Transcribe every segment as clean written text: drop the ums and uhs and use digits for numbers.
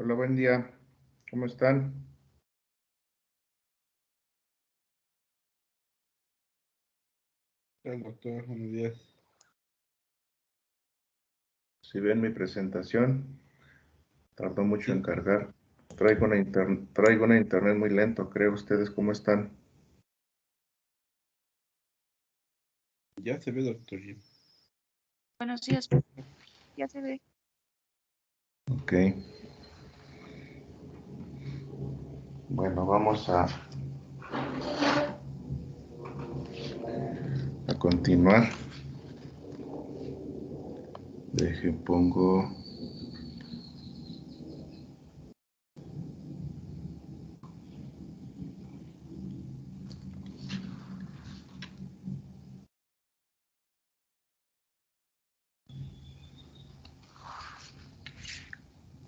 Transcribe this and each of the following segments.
Hola, buen día. ¿Cómo están? Hola, doctor, buenos días. Si ven mi presentación, tardó mucho en Sí, cargar. Traigo una internet muy lento, creo. ¿Ustedes cómo están? ya se ve, doctor Jim. Buenos días, ya se ve. Ok. Bueno, vamos a continuar. Pongo...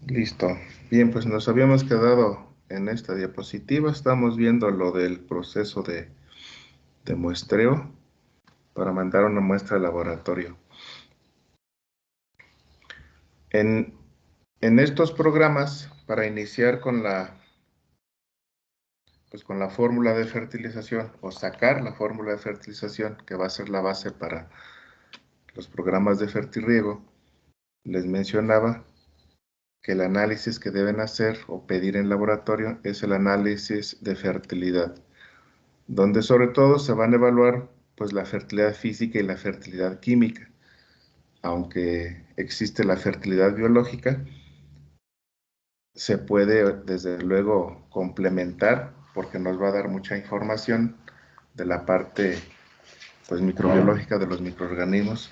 Listo. Bien, pues nos habíamos quedado en esta diapositiva. Estamos viendo lo del proceso de muestreo para mandar una muestra al laboratorio. En estos programas, para iniciar con con la fórmula de fertilización o sacar la fórmula de fertilización, que va a ser la base para los programas de fertirriego, les mencionaba que el análisis que deben hacer o pedir en laboratorio es el análisis de fertilidad, donde sobre todo se van a evaluar pues la fertilidad física y la fertilidad química. Aunque existe la fertilidad biológica, se puede desde luego complementar porque nos va a dar mucha información de la parte pues microbiológica de los microorganismos,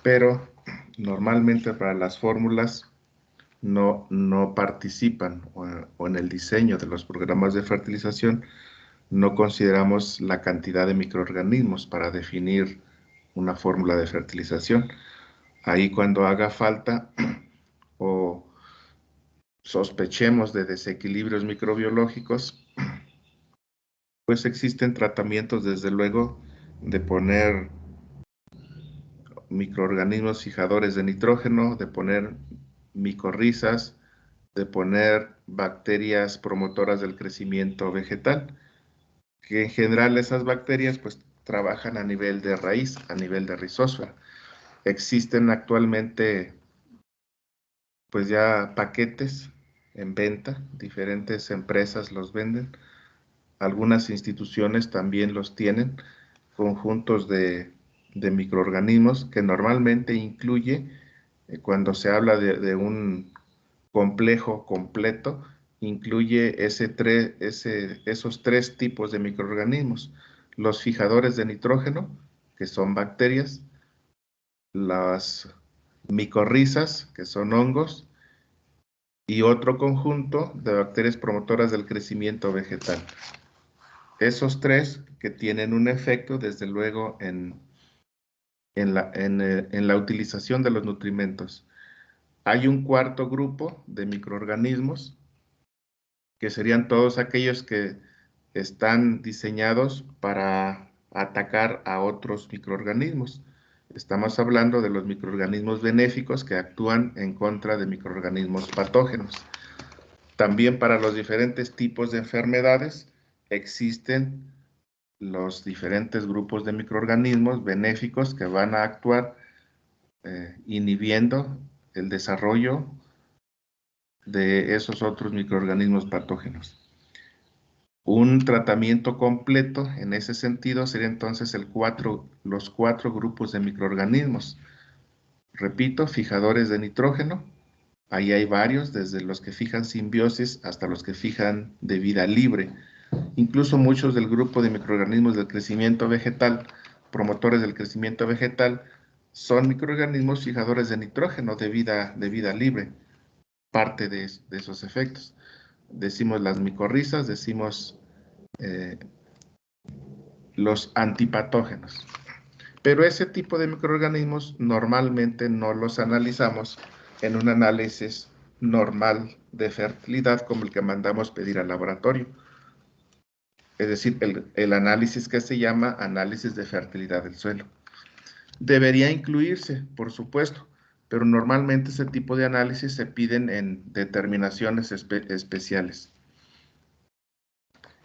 pero normalmente para las fórmulas no participan o en el diseño de los programas de fertilización no consideramos la cantidad de microorganismos para definir una fórmula de fertilización. Ahí cuando haga falta o sospechemos de desequilibrios microbiológicos, pues existen tratamientos desde luego de poner microorganismos fijadores de nitrógeno, de poner micorrizas, de poner bacterias promotoras del crecimiento vegetal, que en general esas bacterias pues trabajan a nivel de raíz, a nivel de rizósfera. Existen actualmente pues ya paquetes en venta, diferentes empresas los venden, algunas instituciones también los tienen, conjuntos de microorganismos que normalmente incluye, cuando se habla de un complejo completo, incluye esos tres tipos de microorganismos. Los fijadores de nitrógeno, que son bacterias, las micorrizas, que son hongos, y otro conjunto de bacterias promotoras del crecimiento vegetal. Esos tres que tienen un efecto, desde luego, en la utilización de los nutrimentos. Hay un cuarto grupo de microorganismos que serían todos aquellos que están diseñados para atacar a otros microorganismos. Estamos hablando de los microorganismos benéficos que actúan en contra de microorganismos patógenos. También para los diferentes tipos de enfermedades existen los diferentes grupos de microorganismos benéficos que van a actuar inhibiendo el desarrollo de esos otros microorganismos patógenos. Un tratamiento completo en ese sentido sería entonces los cuatro grupos de microorganismos. Repito, fijadores de nitrógeno. Ahí hay varios, desde los que fijan simbiosis hasta los que fijan de vida libre. Incluso muchos del grupo de microorganismos del crecimiento vegetal, promotores del crecimiento vegetal, son microorganismos fijadores de nitrógeno de vida libre, parte de esos efectos. Decimos las micorrizas, decimos los antipatógenos. Pero ese tipo de microorganismos normalmente no los analizamos en un análisis normal de fertilidad como el que mandamos pedir al laboratorio. Es decir, el análisis que se llama análisis de fertilidad del suelo. Debería incluirse, por supuesto, pero normalmente ese tipo de análisis se piden en determinaciones especiales.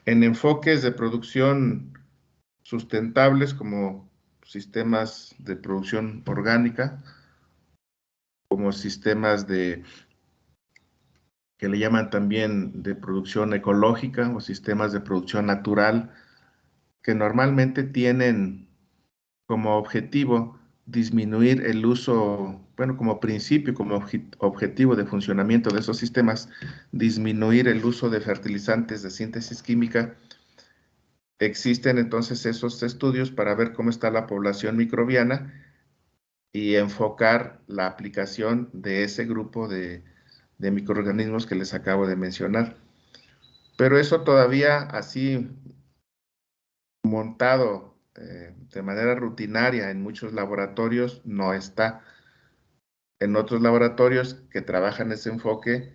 En enfoques de producción sustentables como sistemas de producción orgánica, como sistemas que le llaman también de producción ecológica o sistemas de producción natural, que normalmente tienen como objetivo disminuir el uso, bueno, como principio, como objetivo de funcionamiento de esos sistemas, disminuir el uso de fertilizantes de síntesis química. Existen entonces esos estudios para ver cómo está la población microbiana y enfocar la aplicación de ese grupo de microorganismos que les acabo de mencionar. Pero eso todavía así montado de manera rutinaria en muchos laboratorios no está. En otros laboratorios que trabajan ese enfoque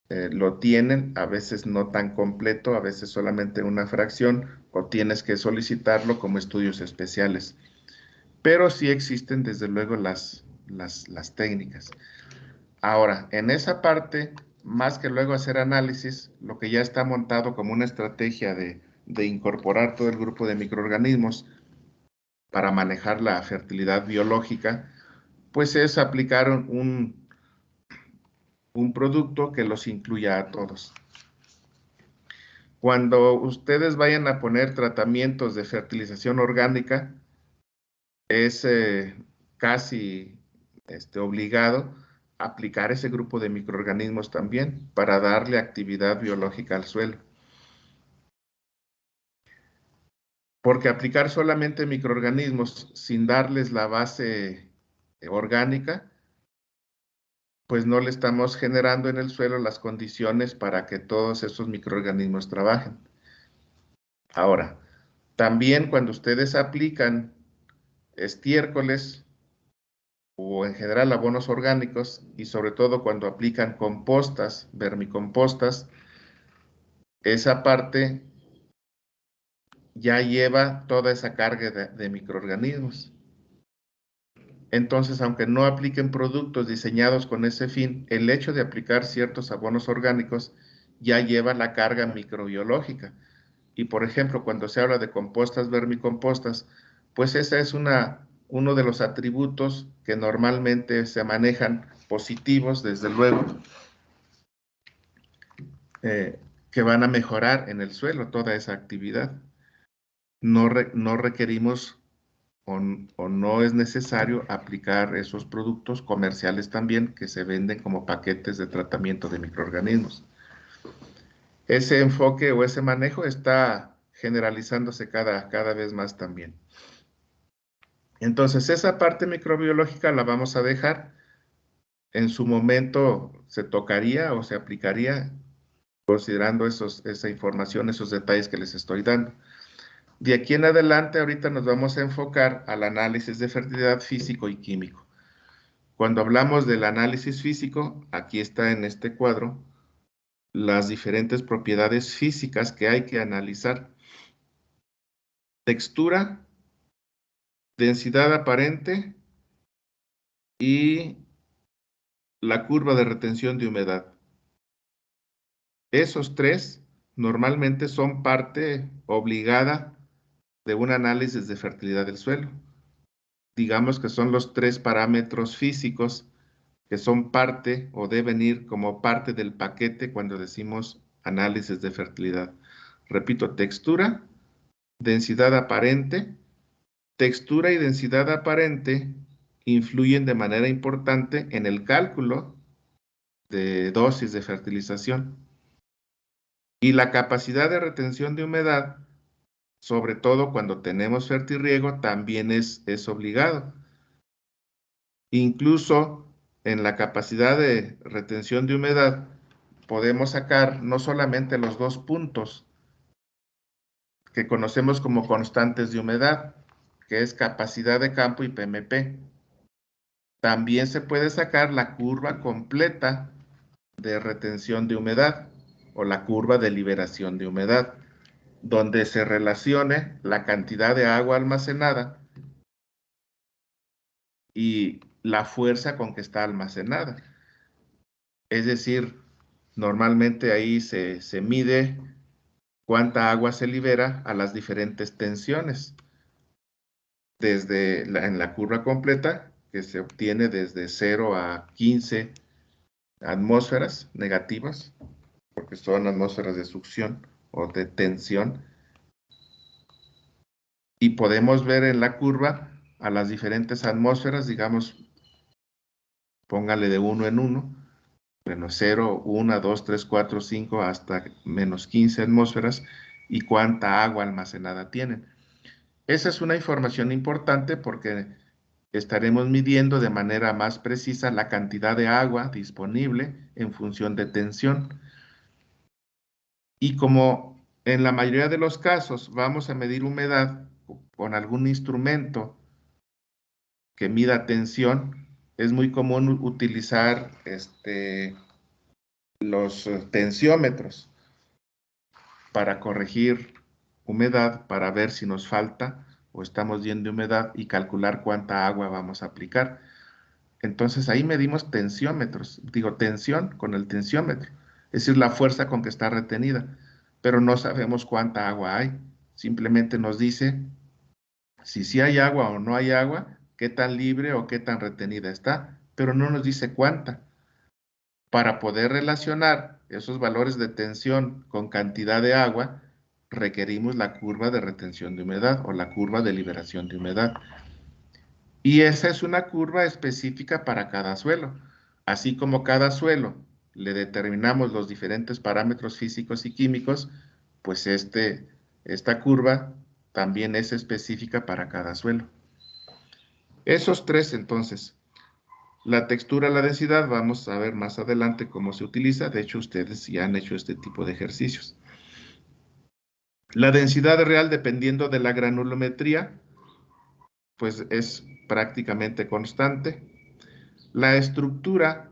lo tienen, a veces no tan completo, a veces solamente una fracción, o tienes que solicitarlo como estudios especiales. Pero sí existen desde luego las técnicas. Ahora, en esa parte, más que luego hacer análisis, lo que ya está montado como una estrategia de incorporar todo el grupo de microorganismos para manejar la fertilidad biológica, pues es aplicar un producto que los incluya a todos. Cuando ustedes vayan a poner tratamientos de fertilización orgánica, es casi obligado aplicar ese grupo de microorganismos también para darle actividad biológica al suelo. Porque aplicar solamente microorganismos sin darles la base orgánica, pues no le estamos generando en el suelo las condiciones para que todos esos microorganismos trabajen. Ahora, también cuando ustedes aplican estiércoles o en general abonos orgánicos y sobre todo cuando aplican compostas, vermicompostas, esa parte ya lleva toda esa carga de microorganismos. Entonces, aunque no apliquen productos diseñados con ese fin, el hecho de aplicar ciertos abonos orgánicos ya lleva la carga microbiológica. Y por ejemplo, cuando se habla de compostas vermicompostas, pues ese es uno de los atributos que normalmente se manejan positivos, desde luego, que van a mejorar en el suelo toda esa actividad. No requerimos o no es necesario aplicar esos productos comerciales también que se venden como paquetes de tratamiento de microorganismos. Ese enfoque o ese manejo está generalizándose cada vez más también. Entonces, esa parte microbiológica la vamos a dejar. En su momento se tocaría o se aplicaría considerando esa información, esos detalles que les estoy dando. De aquí en adelante, ahorita nos vamos a enfocar al análisis de fertilidad físico y químico. Cuando hablamos del análisis físico, aquí está en este cuadro, las diferentes propiedades físicas que hay que analizar. Textura, densidad aparente y la curva de retención de humedad. Esos tres normalmente son parte obligada de un análisis de fertilidad del suelo. Digamos que son los tres parámetros físicos que son parte o deben ir como parte del paquete cuando decimos análisis de fertilidad. Repito, textura, densidad aparente. Textura y densidad aparente influyen de manera importante en el cálculo de dosis de fertilización. Y la capacidad de retención de humedad, sobre todo cuando tenemos fertirriego, también es obligado. Incluso en la capacidad de retención de humedad podemos sacar no solamente los dos puntos que conocemos como constantes de humedad, que es capacidad de campo y PMP. También se puede sacar la curva completa de retención de humedad o la curva de liberación de humedad, donde se relacione la cantidad de agua almacenada y la fuerza con que está almacenada. Es decir, normalmente ahí se mide cuánta agua se libera a las diferentes tensiones. En la curva completa, que se obtiene desde 0 a 15 atmósferas negativas, porque son atmósferas de succión o de tensión, y podemos ver en la curva a las diferentes atmósferas, digamos, póngale de 1 en 1, bueno, 0, 1, 2, 3, 4, 5, hasta menos 15 atmósferas, y cuánta agua almacenada tienen. Esa es una información importante porque estaremos midiendo de manera más precisa la cantidad de agua disponible en función de tensión. Y como en la mayoría de los casos vamos a medir humedad con algún instrumento que mida tensión, es muy común utilizar los tensiómetros para corregir humedad, para ver si nos falta o estamos bien de humedad y calcular cuánta agua vamos a aplicar. Entonces ahí medimos tensiómetros, digo tensión con el tensiómetro, es decir, la fuerza con que está retenida, pero no sabemos cuánta agua hay. Simplemente nos dice si sí hay agua o no hay agua, qué tan libre o qué tan retenida está, pero no nos dice cuánta. Para poder relacionar esos valores de tensión con cantidad de agua, requerimos la curva de retención de humedad o la curva de liberación de humedad. Y esa es una curva específica para cada suelo. Así como cada suelo le determinamos los diferentes parámetros físicos y químicos, pues esta curva también es específica para cada suelo. Esos tres entonces. La textura, la densidad, vamos a ver más adelante cómo se utiliza. De hecho, ustedes ya han hecho este tipo de ejercicios. La densidad real, dependiendo de la granulometría, pues es prácticamente constante. La estructura,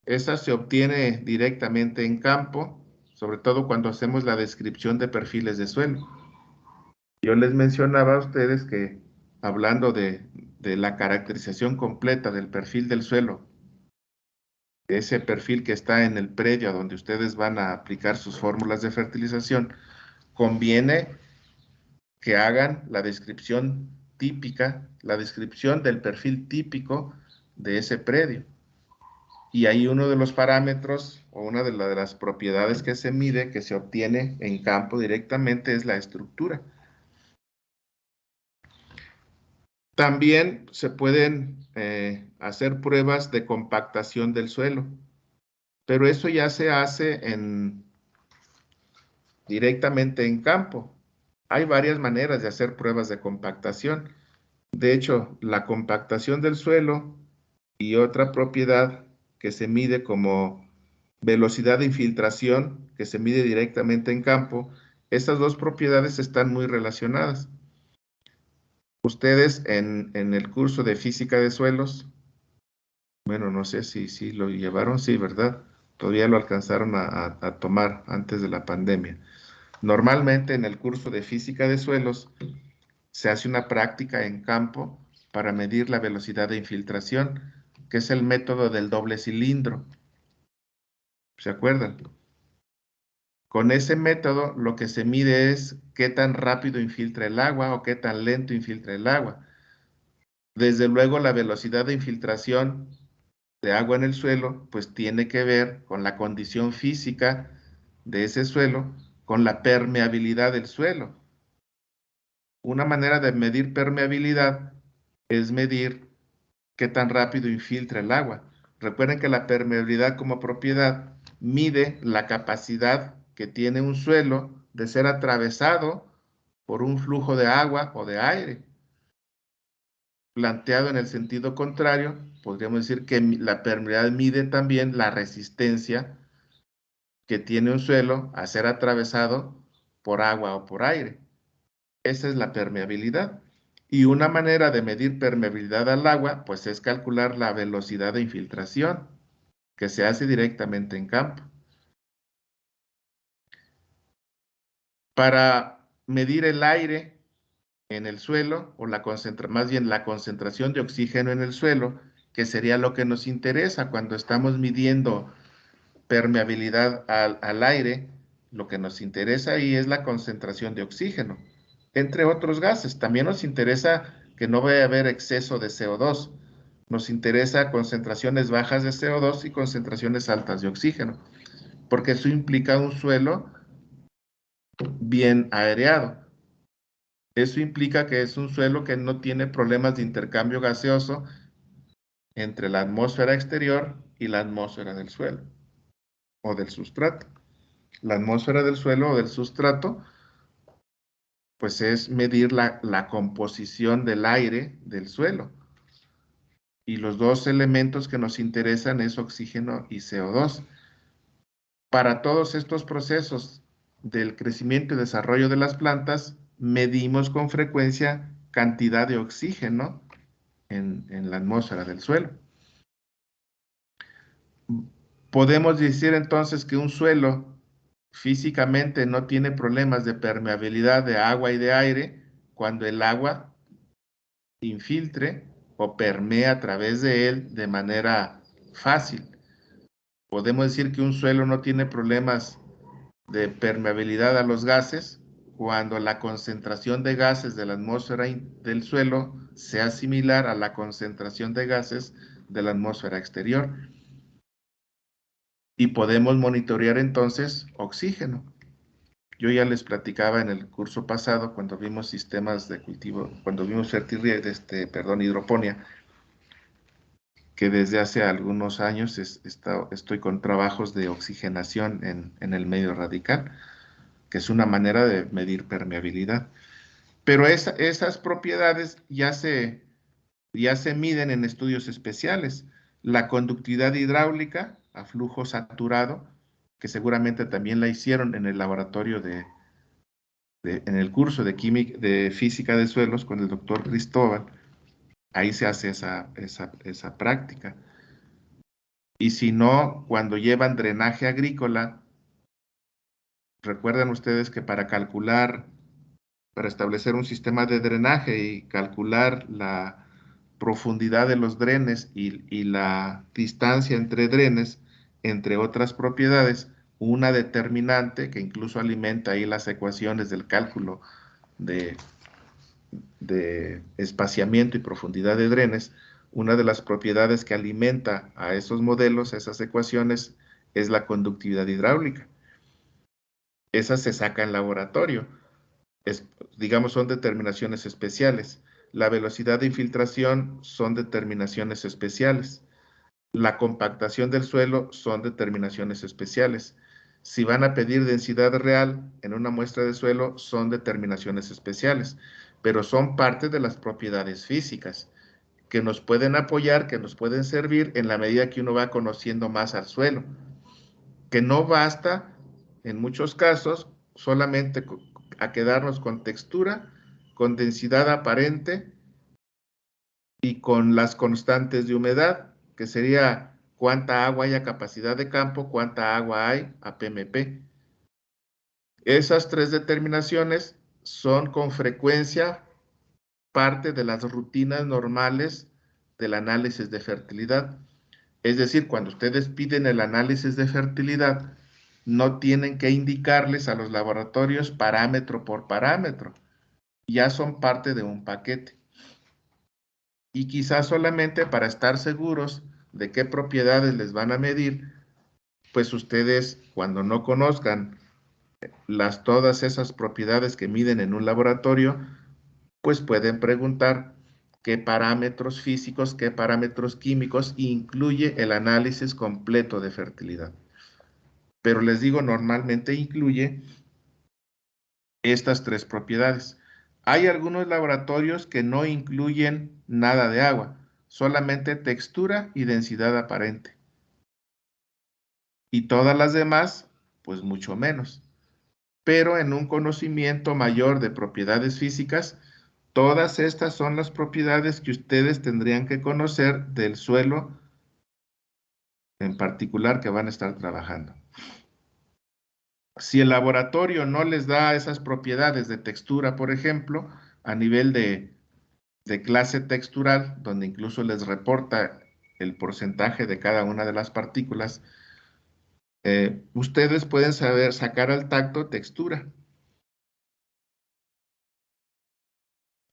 esa se obtiene directamente en campo, sobre todo cuando hacemos la descripción de perfiles de suelo. Yo les mencionaba a ustedes que, hablando de la caracterización completa del perfil del suelo, ese perfil que está en el predio a donde ustedes van a aplicar sus fórmulas de fertilización, conviene que hagan la descripción típica, la descripción del perfil típico de ese predio. Y ahí uno de los parámetros o una de las propiedades que se mide, que se obtiene en campo directamente, es la estructura. También se pueden hacer pruebas de compactación del suelo, pero eso ya se hace directamente en campo. Hay varias maneras de hacer pruebas de compactación. De hecho, la compactación del suelo y otra propiedad que se mide como velocidad de infiltración, que se mide directamente en campo, estas dos propiedades están muy relacionadas. Ustedes en el curso de física de suelos, bueno, no sé si lo llevaron, sí, ¿verdad? Todavía lo alcanzaron a tomar antes de la pandemia. Normalmente en el curso de física de suelos se hace una práctica en campo para medir la velocidad de infiltración, que es el método del doble cilindro. ¿Se acuerdan? Con ese método lo que se mide es qué tan rápido infiltra el agua o qué tan lento infiltra el agua. Desde luego la velocidad de infiltración de agua en el suelo pues tiene que ver con la condición física de ese suelo, con la permeabilidad del suelo. Una manera de medir permeabilidad es medir qué tan rápido infiltra el agua. Recuerden que la permeabilidad como propiedad mide la capacidad que tiene un suelo de ser atravesado por un flujo de agua o de aire. Planteado en el sentido contrario, podríamos decir que la permeabilidad mide también la resistencia que tiene un suelo a ser atravesado por agua o por aire. Esa es la permeabilidad. Y una manera de medir permeabilidad al agua, pues es calcular la velocidad de infiltración, que se hace directamente en campo. Para medir el aire, en el suelo, o más bien la concentración de oxígeno en el suelo, que sería lo que nos interesa cuando estamos midiendo permeabilidad al aire. Lo que nos interesa ahí es la concentración de oxígeno, entre otros gases. También nos interesa que no vaya a haber exceso de CO2. Nos interesa concentraciones bajas de CO2 y concentraciones altas de oxígeno, porque eso implica un suelo bien aireado. Eso implica que es un suelo que no tiene problemas de intercambio gaseoso entre la atmósfera exterior y la atmósfera del suelo o del sustrato. La atmósfera del suelo o del sustrato, pues es medir la composición del aire del suelo. Y los dos elementos que nos interesan es oxígeno y CO2. Para todos estos procesos del crecimiento y desarrollo de las plantas, medimos con frecuencia cantidad de oxígeno en la atmósfera del suelo. Podemos decir entonces que un suelo físicamente no tiene problemas de permeabilidad de agua y de aire cuando el agua infiltre o permea a través de él de manera fácil. Podemos decir que un suelo no tiene problemas de permeabilidad a los gases cuando la concentración de gases de la atmósfera del suelo sea similar a la concentración de gases de la atmósfera exterior. Y podemos monitorear entonces oxígeno. Yo ya les platicaba en el curso pasado, cuando vimos sistemas de cultivo, cuando vimos hidroponía, que desde hace algunos años estoy con trabajos de oxigenación en el medio radical, que es una manera de medir permeabilidad. Pero esas propiedades ya se miden en estudios especiales. La conductividad hidráulica a flujo saturado, que seguramente también la hicieron en el laboratorio en el curso de física de suelos con el doctor Cristóbal. Ahí se hace esa práctica. Y si no, cuando llevan drenaje agrícola, recuerden ustedes que para establecer un sistema de drenaje y calcular la profundidad de los drenes y la distancia entre drenes, entre otras propiedades, una determinante que incluso alimenta ahí las ecuaciones del cálculo de espaciamiento y profundidad de drenes, una de las propiedades que alimenta a esos modelos, a esas ecuaciones, es la conductividad hidráulica. Esa se saca en laboratorio. Digamos, son determinaciones especiales. La velocidad de infiltración son determinaciones especiales. La compactación del suelo son determinaciones especiales. Si van a pedir densidad real en una muestra de suelo, son determinaciones especiales, pero son parte de las propiedades físicas que nos pueden apoyar, que nos pueden servir en la medida que uno va conociendo más al suelo. Que no basta, en muchos casos, solamente a quedarnos con textura, con densidad aparente y con las constantes de humedad, que sería cuánta agua hay a capacidad de campo, cuánta agua hay a PMP. Esas tres determinaciones son con frecuencia parte de las rutinas normales del análisis de fertilidad. Es decir, cuando ustedes piden el análisis de fertilidad, no tienen que indicarles a los laboratorios parámetro por parámetro. Ya son parte de un paquete. Y quizás solamente para estar seguros de qué propiedades les van a medir, pues ustedes, cuando no conozcan todas esas propiedades que miden en un laboratorio, pues pueden preguntar qué parámetros físicos, qué parámetros químicos incluye el análisis completo de fertilidad. Pero les digo, normalmente incluye estas tres propiedades. Hay algunos laboratorios que no incluyen nada de agua, solamente textura y densidad aparente. Y todas las demás, pues mucho menos. Pero en un conocimiento mayor de propiedades físicas, todas estas son las propiedades que ustedes tendrían que conocer del suelo en particular que van a estar trabajando. Si el laboratorio no les da esas propiedades de textura, por ejemplo, a nivel de clase textural, donde incluso les reporta el porcentaje de cada una de las partículas, ustedes pueden sacar al tacto textura.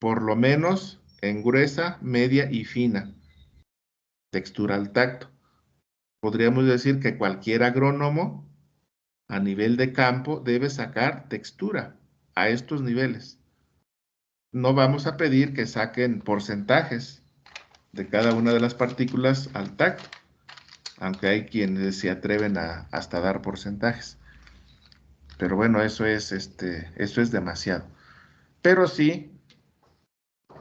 Por lo menos en gruesa, media y fina. Textura al tacto. Podríamos decir que cualquier agrónomo a nivel de campo debe sacar textura a estos niveles. No vamos a pedir que saquen porcentajes de cada una de las partículas al tacto, aunque hay quienes se atreven a hasta dar porcentajes. Pero bueno, eso es demasiado. Pero sí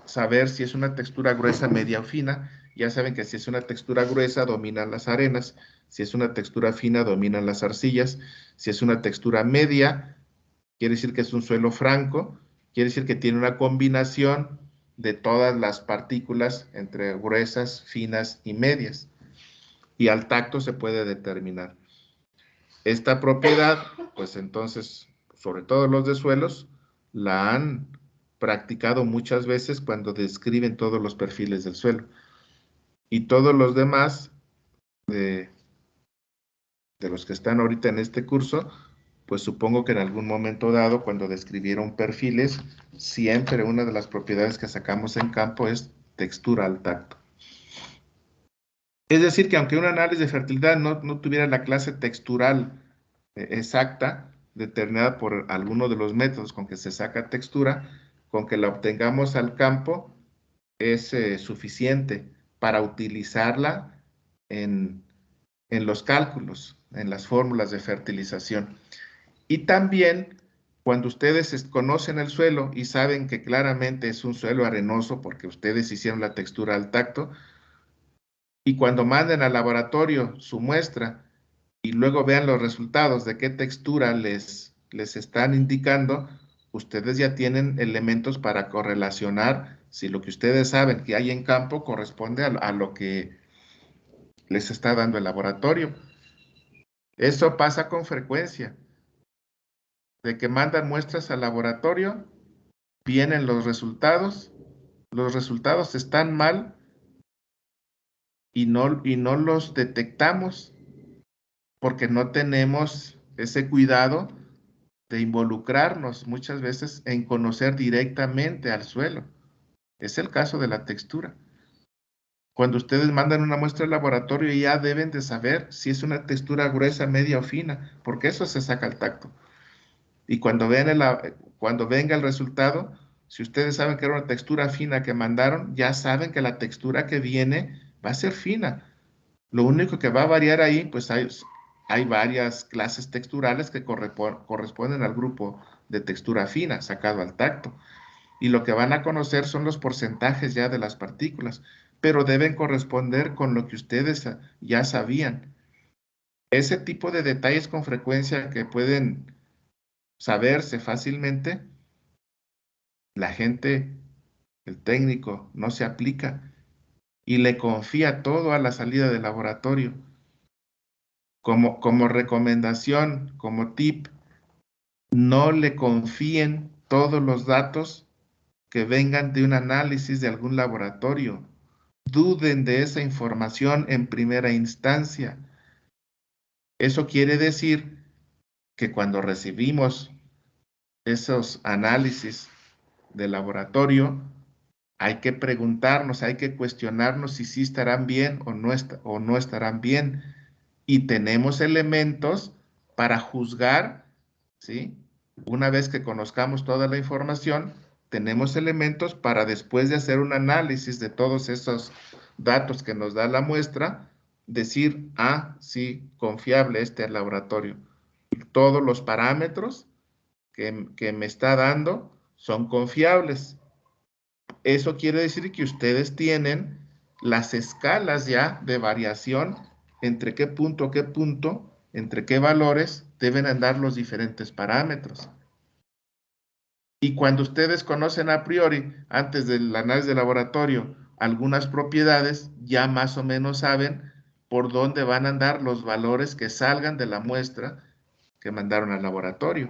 saber si es una textura gruesa, media o fina. Ya saben que si es una textura gruesa, dominan las arenas. Si es una textura fina, dominan las arcillas. Si es una textura media, quiere decir que es un suelo franco. Quiere decir que tiene una combinación de todas las partículas entre gruesas, finas y medias. Y al tacto se puede determinar. Esta propiedad, pues entonces, sobre todo los de suelos, la han practicado muchas veces cuando describen todos los perfiles del suelo. Y todos los demás, de los que están ahorita en este curso, pues supongo que en algún momento dado, cuando describieron perfiles, siempre una de las propiedades que sacamos en campo es textura al tacto. Es decir, que aunque un análisis de fertilidad no tuviera la clase textural exacta, determinada por alguno de los métodos con que se saca textura, con que la obtengamos al campo, es suficiente para utilizarla en los cálculos, en las fórmulas de fertilización. Y también, cuando ustedes conocen el suelo y saben que claramente es un suelo arenoso, porque ustedes hicieron la textura al tacto, y cuando manden al laboratorio su muestra y luego vean los resultados de qué textura les están indicando, ustedes ya tienen elementos para correlacionar si lo que ustedes saben que hay en campo corresponde a lo que les está dando el laboratorio. Eso pasa con frecuencia, de que mandan muestras al laboratorio, vienen los resultados están mal y no los detectamos porque no tenemos ese cuidado de involucrarnos muchas veces en conocer directamente al suelo. Es el caso de la textura. Cuando ustedes mandan una muestra al laboratorio ya deben de saber si es una textura gruesa, media o fina, porque eso se saca al tacto. Y cuando venga el resultado, si ustedes saben que era una textura fina que mandaron, ya saben que la textura que viene va a ser fina. Lo único que va a variar ahí, pues hay varias clases texturales que corresponden al grupo de textura fina, sacado al tacto. Y lo que van a conocer son los porcentajes ya de las partículas, pero deben corresponder con lo que ustedes ya sabían. Ese tipo de detalles con frecuencia que pueden saberse fácilmente, la gente, el técnico, no se aplica y le confía todo a la salida del laboratorio. Como recomendación, como tip, no le confíen todos los datos que vengan de un análisis de algún laboratorio. Duden de esa información en primera instancia. Eso quiere decir que cuando recibimos esos análisis de laboratorio, hay que preguntarnos, hay que cuestionarnos si sí estarán bien o no estarán bien. Y tenemos elementos para juzgar, ¿sí? Una vez que conozcamos toda la información, tenemos elementos para, después de hacer un análisis de todos esos datos que nos da la muestra, decir, sí, confiable este laboratorio. Todos los parámetros que me está dando son confiables. Eso quiere decir que ustedes tienen las escalas ya de variación entre qué punto, entre qué valores deben andar los diferentes parámetros. Y cuando ustedes conocen a priori, antes del análisis de laboratorio, algunas propiedades, ya más o menos saben por dónde van a andar los valores que salgan de la muestra que mandaron al laboratorio.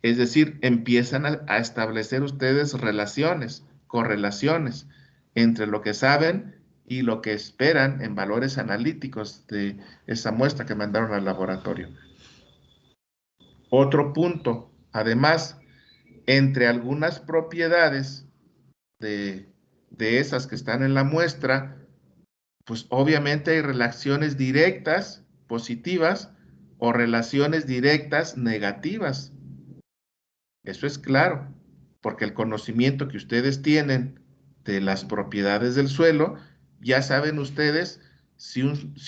Es decir, empiezan a establecer ustedes relaciones, correlaciones entre lo que saben y lo que esperan en valores analíticos de esa muestra que mandaron al laboratorio. Otro punto, además, entre algunas propiedades de esas que están en la muestra, pues obviamente hay relaciones directas positivas o relaciones directas negativas. Eso es claro, porque el conocimiento que ustedes tienen de las propiedades del suelo, ya saben ustedes si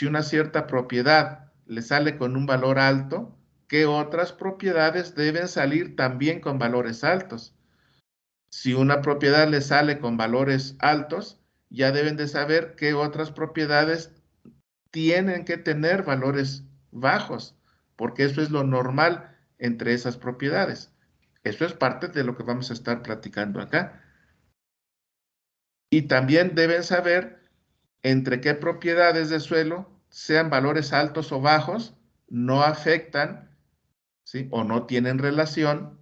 una cierta propiedad le sale con un valor alto, qué otras propiedades deben salir también con valores altos. Si una propiedad le sale con valores altos, ya deben de saber qué otras propiedades tienen que tener valores bajos, porque eso es lo normal entre esas propiedades. Eso es parte de lo que vamos a estar platicando acá. Y también deben saber entre qué propiedades de suelo, sean valores altos o bajos, no afectan, ¿sí?, o no tienen relación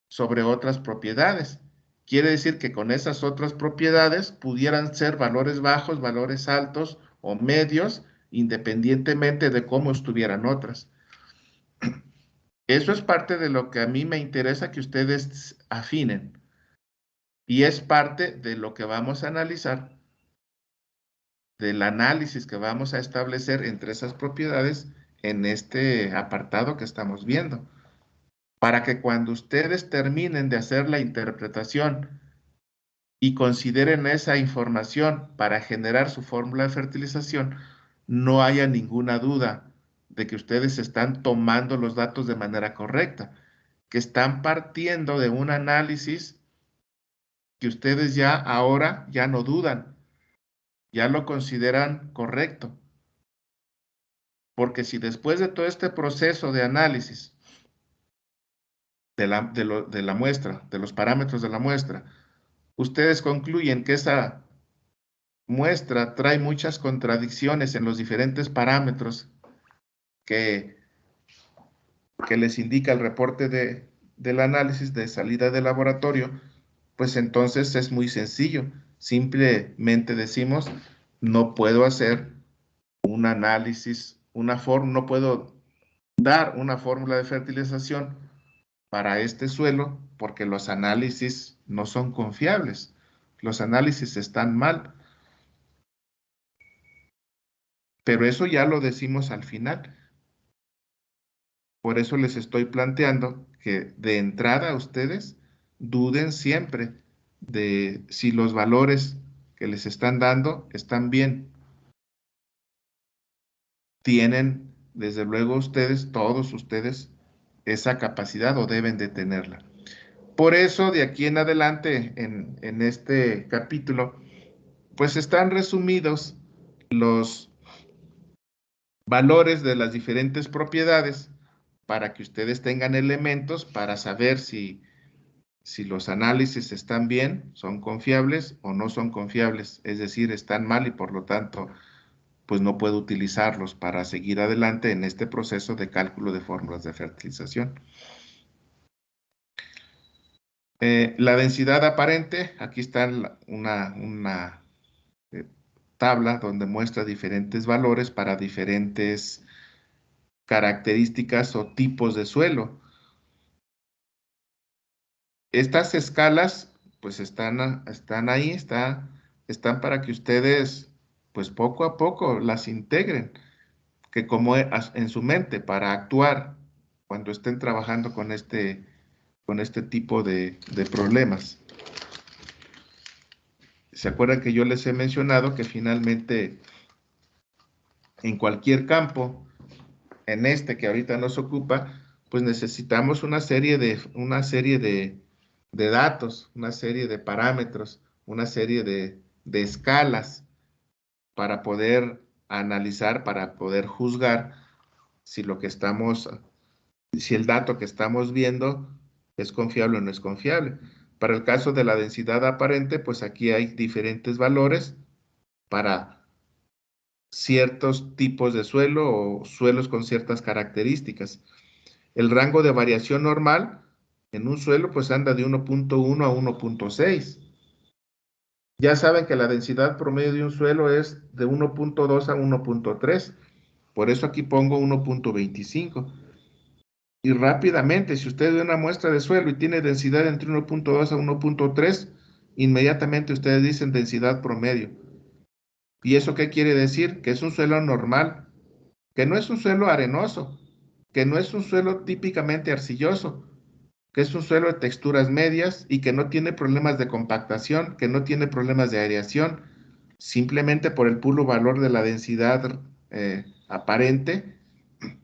sobre otras propiedades. Quiere decir que con esas otras propiedades pudieran ser valores bajos, valores altos o medios, independientemente de cómo estuvieran otras. Eso es parte de lo que a mí me interesa que ustedes afinen. Y es parte de lo que vamos a analizar, del análisis que vamos a establecer entre esas propiedades en este apartado que estamos viendo. Para que cuando ustedes terminen de hacer la interpretación y consideren esa información para generar su fórmula de fertilización, no haya ninguna duda de que ustedes están tomando los datos de manera correcta, que están partiendo de un análisis que ustedes ya ahora ya no dudan, ya lo consideran correcto. Porque si después de todo este proceso de análisis de la muestra, de los parámetros de la muestra, ustedes concluyen que esa muestra trae muchas contradicciones en los diferentes parámetros que les indica el reporte del análisis de salida del laboratorio, pues entonces es muy sencillo. Simplemente decimos, no puedo hacer un análisis, no puedo dar una fórmula de fertilización para este suelo porque los análisis no son confiables. Los análisis están mal. Pero eso ya lo decimos al final. Por eso les estoy planteando que de entrada ustedes duden siempre de si los valores que les están dando están bien. Tienen, desde luego ustedes, todos ustedes, esa capacidad o deben de tenerla. Por eso, de aquí en adelante, en este capítulo, pues están resumidos los valores de las diferentes propiedades para que ustedes tengan elementos para saber si los análisis están bien, son confiables o no son confiables, es decir, están mal y por lo tanto, pues no puedo utilizarlos para seguir adelante en este proceso de cálculo de fórmulas de fertilización. La densidad aparente, aquí está una tabla donde muestra diferentes valores para diferentes características o tipos de suelo. Estas escalas, pues están ahí, están para que ustedes, pues poco a poco las integren, que como en su mente, para actuar cuando estén trabajando con este tipo de problemas. ¿Se acuerdan que yo les he mencionado que finalmente en cualquier campo, en este que ahorita nos ocupa, pues necesitamos una serie de datos, una serie de parámetros, una serie de escalas para poder analizar, para poder juzgar si si el dato que estamos viendo es confiable o no es confiable. Para el caso de la densidad aparente, pues aquí hay diferentes valores para ciertos tipos de suelo o suelos con ciertas características. El rango de variación normal, En un suelo, pues anda de 1.1 a 1.6. Ya saben que la densidad promedio de un suelo es de 1.2 a 1.3. Por eso aquí pongo 1.25. Y rápidamente, si usted ve una muestra de suelo y tiene densidad entre 1.2 a 1.3, inmediatamente ustedes dicen densidad promedio. ¿Y eso qué quiere decir? Que es un suelo normal, que no es un suelo arenoso, que no es un suelo típicamente arcilloso, que es un suelo de texturas medias y que no tiene problemas de compactación, que no tiene problemas de aireación, simplemente por el puro valor de la densidad aparente,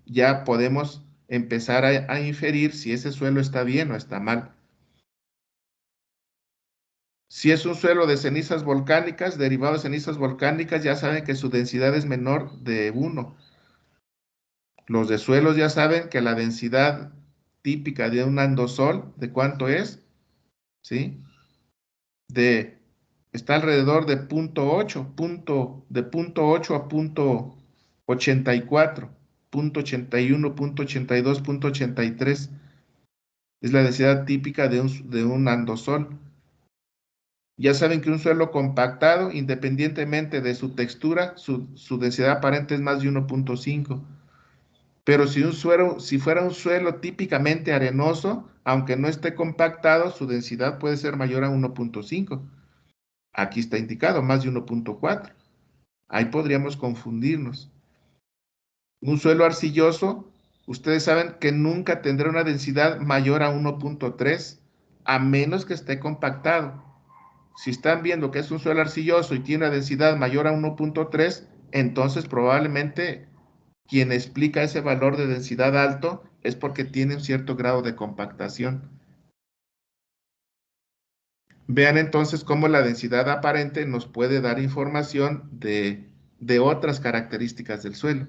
ya podemos empezar a inferir si ese suelo está bien o está mal. Si es un suelo de cenizas volcánicas, derivado de cenizas volcánicas, ya saben que su densidad es menor de 1. Los de suelos ya saben que la densidad típica de un andosol, ¿de cuánto es? ¿Sí? Está alrededor de 0.8, de 0.8 a 0.84, 0.81, 0.82, 0.83. Es la densidad típica de un andosol. Ya saben que un suelo compactado, independientemente de su textura, su densidad aparente es más de 1.5. Pero si fuera un suelo típicamente arenoso, aunque no esté compactado, su densidad puede ser mayor a 1.5. Aquí está indicado, más de 1.4. Ahí podríamos confundirnos. Un suelo arcilloso, ustedes saben que nunca tendrá una densidad mayor a 1.3, a menos que esté compactado. Si están viendo que es un suelo arcilloso y tiene una densidad mayor a 1.3, entonces probablemente quien explica ese valor de densidad alto es porque tiene un cierto grado de compactación. Vean entonces cómo la densidad aparente nos puede dar información de otras características del suelo.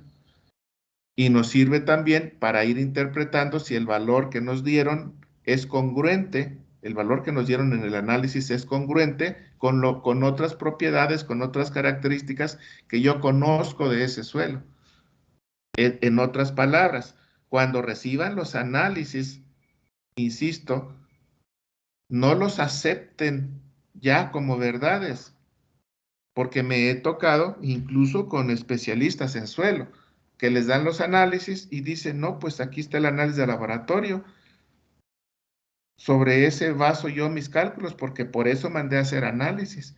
Y nos sirve también para ir interpretando si el valor que nos dieron es congruente, el valor que nos dieron en el análisis es congruente con otras propiedades, con otras características que yo conozco de ese suelo. En otras palabras, cuando reciban los análisis, insisto, no los acepten ya como verdades, porque me he tocado incluso con especialistas en suelo, que les dan los análisis y dicen, no, pues aquí está el análisis de laboratorio, sobre ese baso yo mis cálculos, porque por eso mandé a hacer análisis.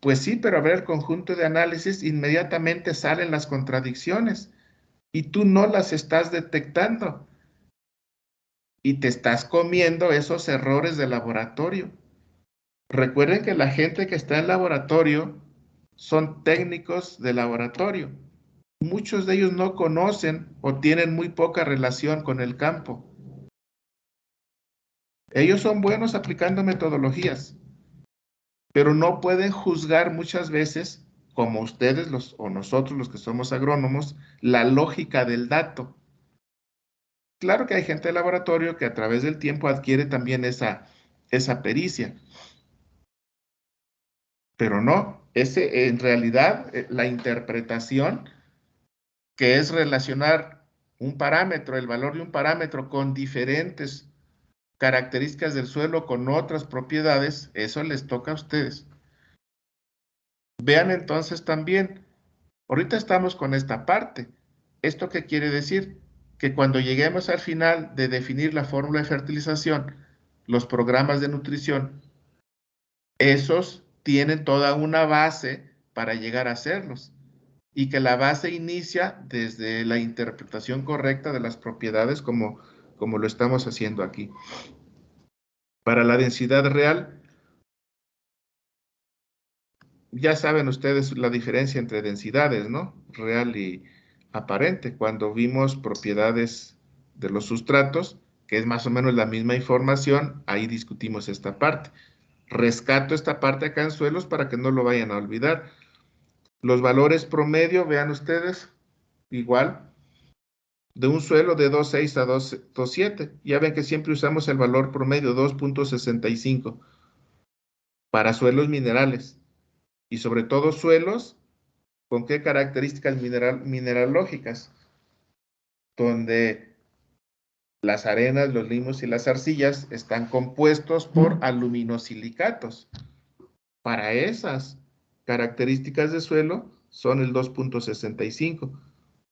Pues sí, pero a ver el conjunto de análisis, inmediatamente salen las contradicciones y tú no las estás detectando y te estás comiendo esos errores de laboratorio. Recuerden que la gente que está en laboratorio son técnicos de laboratorio. Muchos de ellos no conocen o tienen muy poca relación con el campo. Ellos son buenos aplicando metodologías, pero no pueden juzgar muchas veces, como ustedes o nosotros los que somos agrónomos, la lógica del dato. Claro que hay gente de laboratorio que a través del tiempo adquiere también esa pericia, pero no, en realidad la interpretación que es relacionar un parámetro, el valor de un parámetro con diferentes características del suelo con otras propiedades, eso les toca a ustedes. Vean entonces también, ahorita estamos con esta parte. ¿Esto qué quiere decir? Que cuando lleguemos al final de definir la fórmula de fertilización, los programas de nutrición, esos tienen toda una base para llegar a hacerlos. Y que la base inicia desde la interpretación correcta de las propiedades como lo estamos haciendo aquí. Para la densidad real, ya saben ustedes la diferencia entre densidades, ¿no? Real y aparente. Cuando vimos propiedades de los sustratos, que es más o menos la misma información, ahí discutimos esta parte. Rescato esta parte acá en suelos para que no lo vayan a olvidar. Los valores promedio, vean ustedes, igual, de un suelo de 2.6 a 2.7. Ya ven que siempre usamos el valor promedio 2.65 para suelos minerales y sobre todo suelos con qué características mineralógicas, donde las arenas, los limos y las arcillas están compuestos por aluminosilicatos. Para esas características de suelo son el 2.65.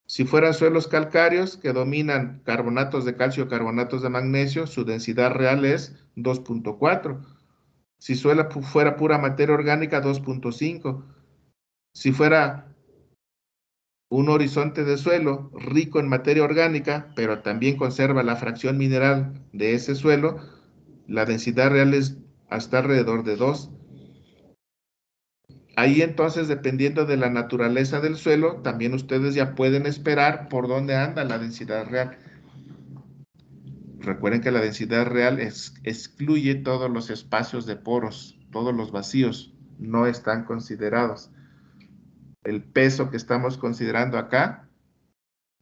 Si fueran suelos calcáreos que dominan carbonatos de calcio o carbonatos de magnesio, su densidad real es 2.4. Si fuera pura materia orgánica, 2.5. Si fuera un horizonte de suelo rico en materia orgánica, pero también conserva la fracción mineral de ese suelo, la densidad real es hasta alrededor de 2. Ahí entonces, dependiendo de la naturaleza del suelo, también ustedes ya pueden esperar por dónde anda la densidad real. Recuerden que la densidad real excluye todos los espacios de poros, todos los vacíos, no están considerados. El peso que estamos considerando acá,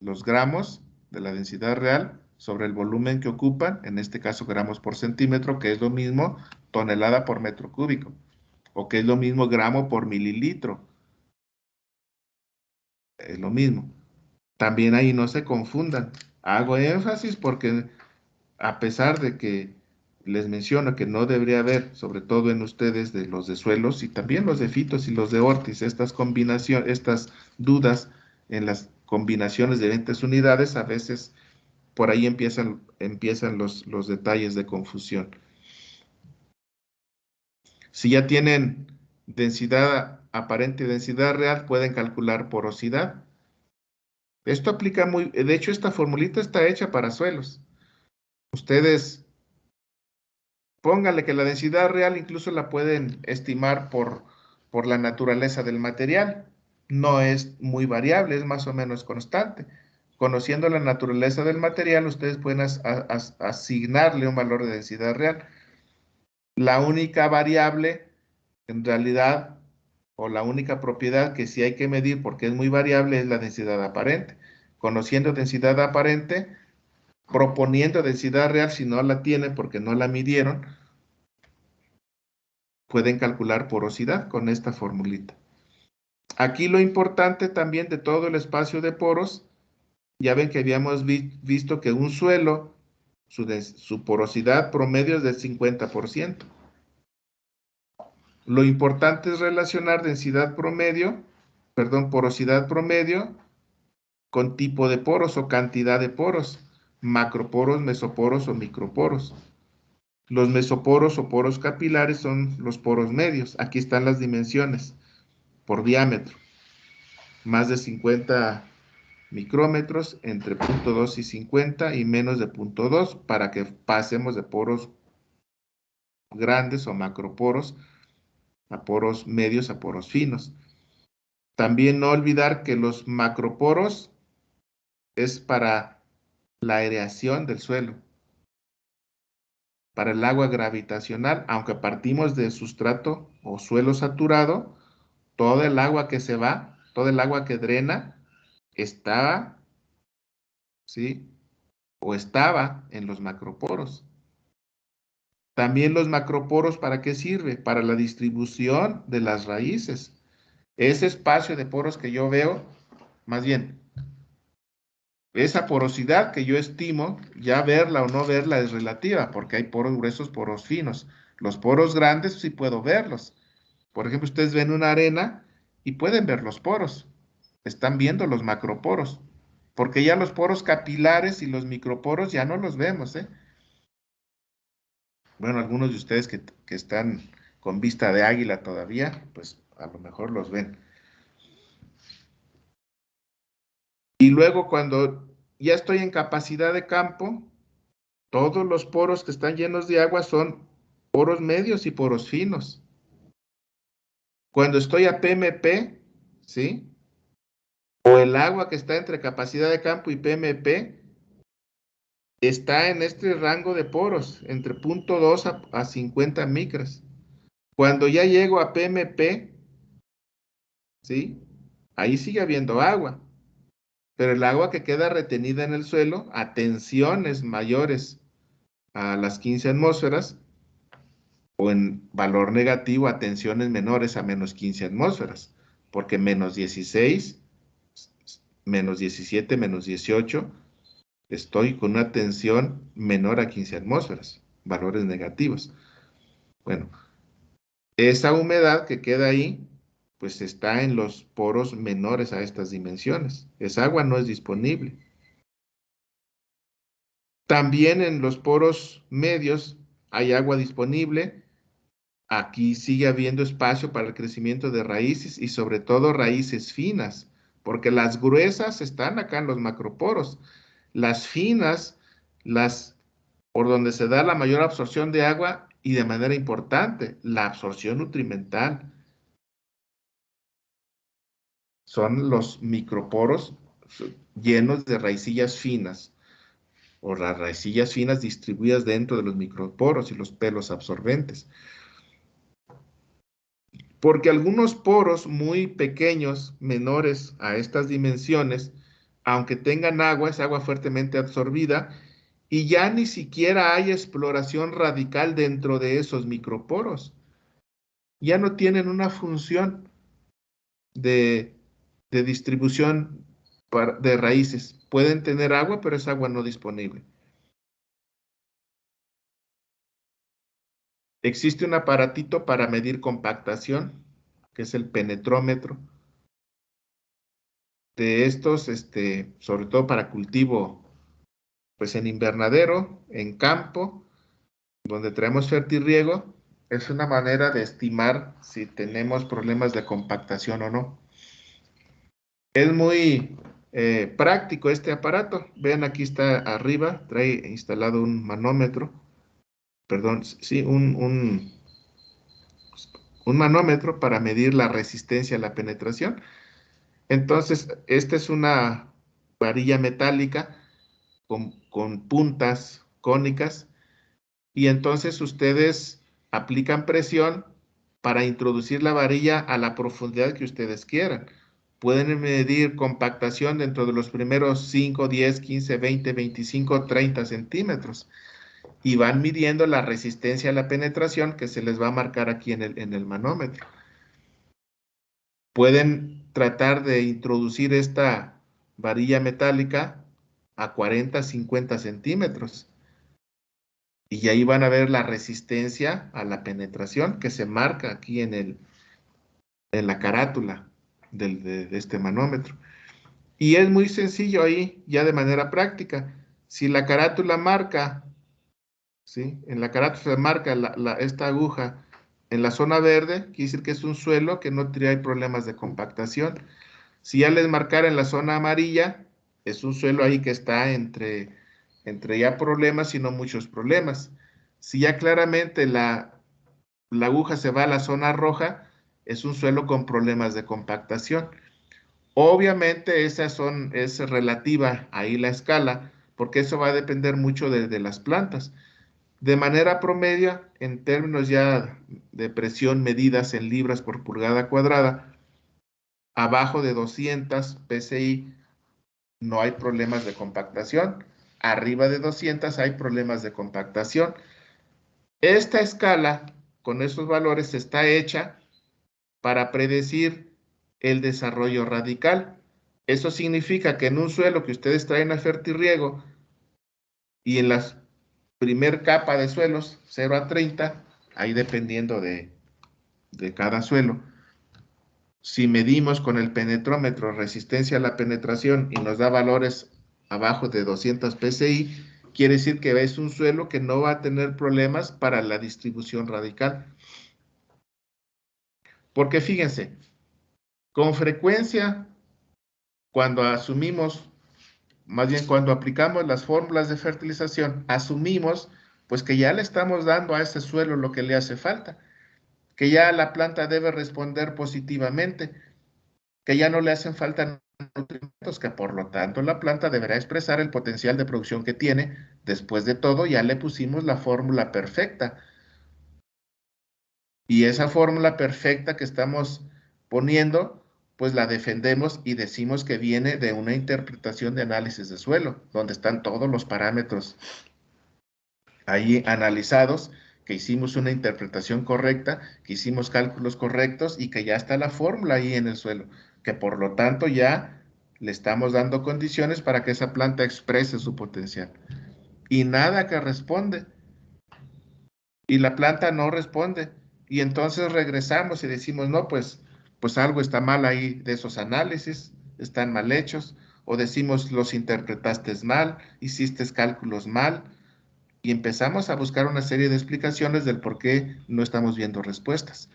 los gramos de la densidad real sobre el volumen que ocupan, en este caso gramos por centímetro, que es lo mismo tonelada por metro cúbico, o que es lo mismo gramo por mililitro. Es lo mismo. También ahí no se confundan. Hago énfasis porque a pesar de que les menciono que no debería haber, sobre todo en ustedes, de los de suelos y también los de fitos y los de ortis, estas combinaciones, estas dudas en las combinaciones de 20 unidades, a veces por ahí empiezan los detalles de confusión. Si ya tienen densidad aparente y densidad real, pueden calcular porosidad. Esto aplica de hecho, esta formulita está hecha para suelos. Ustedes pónganle que la densidad real incluso la pueden estimar por la naturaleza del material. No es muy variable, es más o menos constante. Conociendo la naturaleza del material, ustedes pueden asignarle un valor de densidad real. La única variable, en realidad, o la única propiedad que sí hay que medir porque es muy variable es la densidad aparente. Conociendo densidad aparente, proponiendo densidad real si no la tienen porque no la midieron, pueden calcular porosidad con esta formulita. Aquí lo importante también de todo el espacio de poros, ya ven que habíamos visto que un suelo, su porosidad promedio es del 50%. Lo importante es relacionar porosidad promedio con tipo de poros o cantidad de poros, macroporos, mesoporos o microporos. Los mesoporos o poros capilares son los poros medios. Aquí están las dimensiones por diámetro. Más de 50 micrómetros, entre 0.2 y 50 y menos de 0.2 para que pasemos de poros grandes o macroporos a poros medios a poros finos. También no olvidar que los macroporos es para la aireación del suelo, para el agua gravitacional, aunque partimos de sustrato o suelo saturado, todo el agua que se va, todo el agua que drena, está, ¿sí? O estaba en los macroporos. También los macroporos, ¿para qué sirve? Para la distribución de las raíces. Ese espacio de poros que yo veo, más bien, esa porosidad que yo estimo, ya verla o no verla es relativa, porque hay poros gruesos, poros finos. Los poros grandes sí puedo verlos. Por ejemplo, ustedes ven una arena y pueden ver los poros. Están viendo los macroporos, porque ya los poros capilares y los microporos ya no los vemos, ¿eh? Bueno, algunos de ustedes que están con vista de águila todavía, pues a lo mejor los ven. Y luego cuando ya estoy en capacidad de campo, todos los poros que están llenos de agua son poros medios y poros finos. Cuando estoy a PMP, ¿sí? O el agua que está entre capacidad de campo y PMP, está en este rango de poros, entre 0.2 a 50 micras. Cuando ya llego a PMP, ¿sí? Ahí sigue habiendo agua, pero el agua que queda retenida en el suelo a tensiones mayores a las 15 atmósferas o en valor negativo a tensiones menores a menos 15 atmósferas, porque menos 16, menos 17, menos 18 Estoy con una tensión menor a 15 atmósferas, valores negativos. Bueno, esa humedad que queda ahí, pues está en los poros menores a estas dimensiones. Esa agua no es disponible. También en los poros medios hay agua disponible. Aquí sigue habiendo espacio para el crecimiento de raíces y sobre todo raíces finas, porque las gruesas están acá en los macroporos. Las finas, las por donde se da la mayor absorción de agua y de manera importante, la absorción nutrimental. Son los microporos llenos de raicillas finas o las raicillas finas distribuidas dentro de los microporos y los pelos absorbentes. Porque algunos poros muy pequeños, menores a estas dimensiones, aunque tengan agua, es agua fuertemente absorbida y ya ni siquiera hay exploración radical dentro de esos microporos. Ya no tienen una función de, de distribución de raíces. Pueden tener agua, pero es agua no disponible. Existe un aparatito para medir compactación, que es el penetrómetro. De estos, sobre todo para cultivo, pues en invernadero, en campo, donde traemos fertirriego, es una manera de estimar si tenemos problemas de compactación o no. Es muy práctico este aparato. Vean, aquí está arriba, trae instalado un manómetro, perdón, sí, un manómetro para medir la resistencia a la penetración. Entonces, esta es una varilla metálica con puntas cónicas y entonces ustedes aplican presión para introducir la varilla a la profundidad que ustedes quieran. Pueden medir compactación dentro de los primeros 5, 10, 15, 20, 25, 30 centímetros y van midiendo la resistencia a la penetración que se les va a marcar aquí en el manómetro. Pueden tratar de introducir esta varilla metálica a 40, 50 centímetros. Y ahí van a ver la resistencia a la penetración que se marca aquí en la carátula de este manómetro. Y es muy sencillo ahí, ya de manera práctica. Si la carátula marca, ¿sí? En la carátula se marca esta aguja en la zona verde, quiere decir que es un suelo que no trae problemas de compactación. Si ya les marcara en la zona amarilla, es un suelo ahí que está entre ya problemas y no muchos problemas. Si ya claramente la aguja se va a la zona roja, es un suelo con problemas de compactación. Obviamente es relativa ahí la escala, porque eso va a depender mucho de las plantas. De manera promedio, en términos ya de presión medidas en libras por pulgada cuadrada, abajo de 200 psi no hay problemas de compactación. Arriba de 200 hay problemas de compactación. Esta escala, con estos valores, está hecha para predecir el desarrollo radical. Eso significa que en un suelo que ustedes traen a fertirriego y en la primer capa de suelos, 0 a 30, ahí dependiendo de cada suelo, si medimos con el penetrómetro resistencia a la penetración y nos da valores abajo de 200 psi, quiere decir que es un suelo que no va a tener problemas para la distribución radical. Porque fíjense, con frecuencia, cuando asumimos, más bien cuando aplicamos las fórmulas de fertilización, asumimos pues que ya le estamos dando a ese suelo lo que le hace falta, que ya la planta debe responder positivamente, que ya no le hacen falta nutrimentos, que por lo tanto la planta deberá expresar el potencial de producción que tiene. Después de todo, ya le pusimos la fórmula perfecta. Y esa fórmula perfecta que estamos poniendo, pues la defendemos y decimos que viene de una interpretación de análisis de suelo, donde están todos los parámetros ahí analizados, que hicimos una interpretación correcta, que hicimos cálculos correctos y que ya está la fórmula ahí en el suelo, que por lo tanto ya le estamos dando condiciones para que esa planta exprese su potencial. Y nada que responde. Y la planta no responde. Y entonces regresamos y decimos, no, pues algo está mal ahí de esos análisis, están mal hechos. O decimos, los interpretaste mal, hiciste cálculos mal. Y empezamos a buscar una serie de explicaciones del por qué no estamos viendo respuestas.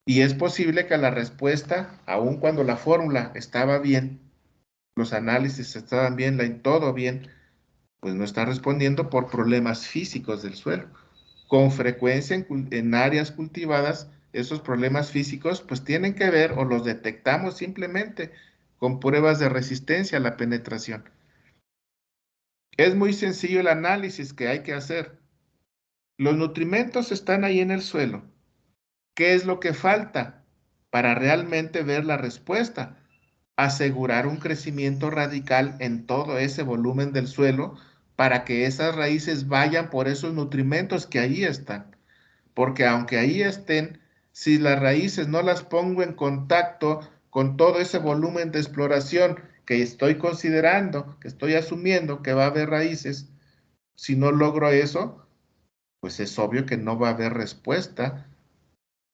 Y es posible que la respuesta, aun cuando la fórmula estaba bien, los análisis estaban bien, todo bien, pues no está respondiendo por problemas físicos del suelo. Con frecuencia en áreas cultivadas, esos problemas físicos pues tienen que ver o los detectamos simplemente con pruebas de resistencia a la penetración. Es muy sencillo el análisis que hay que hacer. Los nutrimentos están ahí en el suelo. ¿Qué es lo que falta para realmente ver la respuesta? Asegurar un crecimiento radical en todo ese volumen del suelo para que esas raíces vayan por esos nutrimentos que ahí están. Porque aunque ahí estén, si las raíces no las pongo en contacto con todo ese volumen de exploración que estoy considerando, que estoy asumiendo que va a haber raíces, si no logro eso, pues es obvio que no va a haber respuesta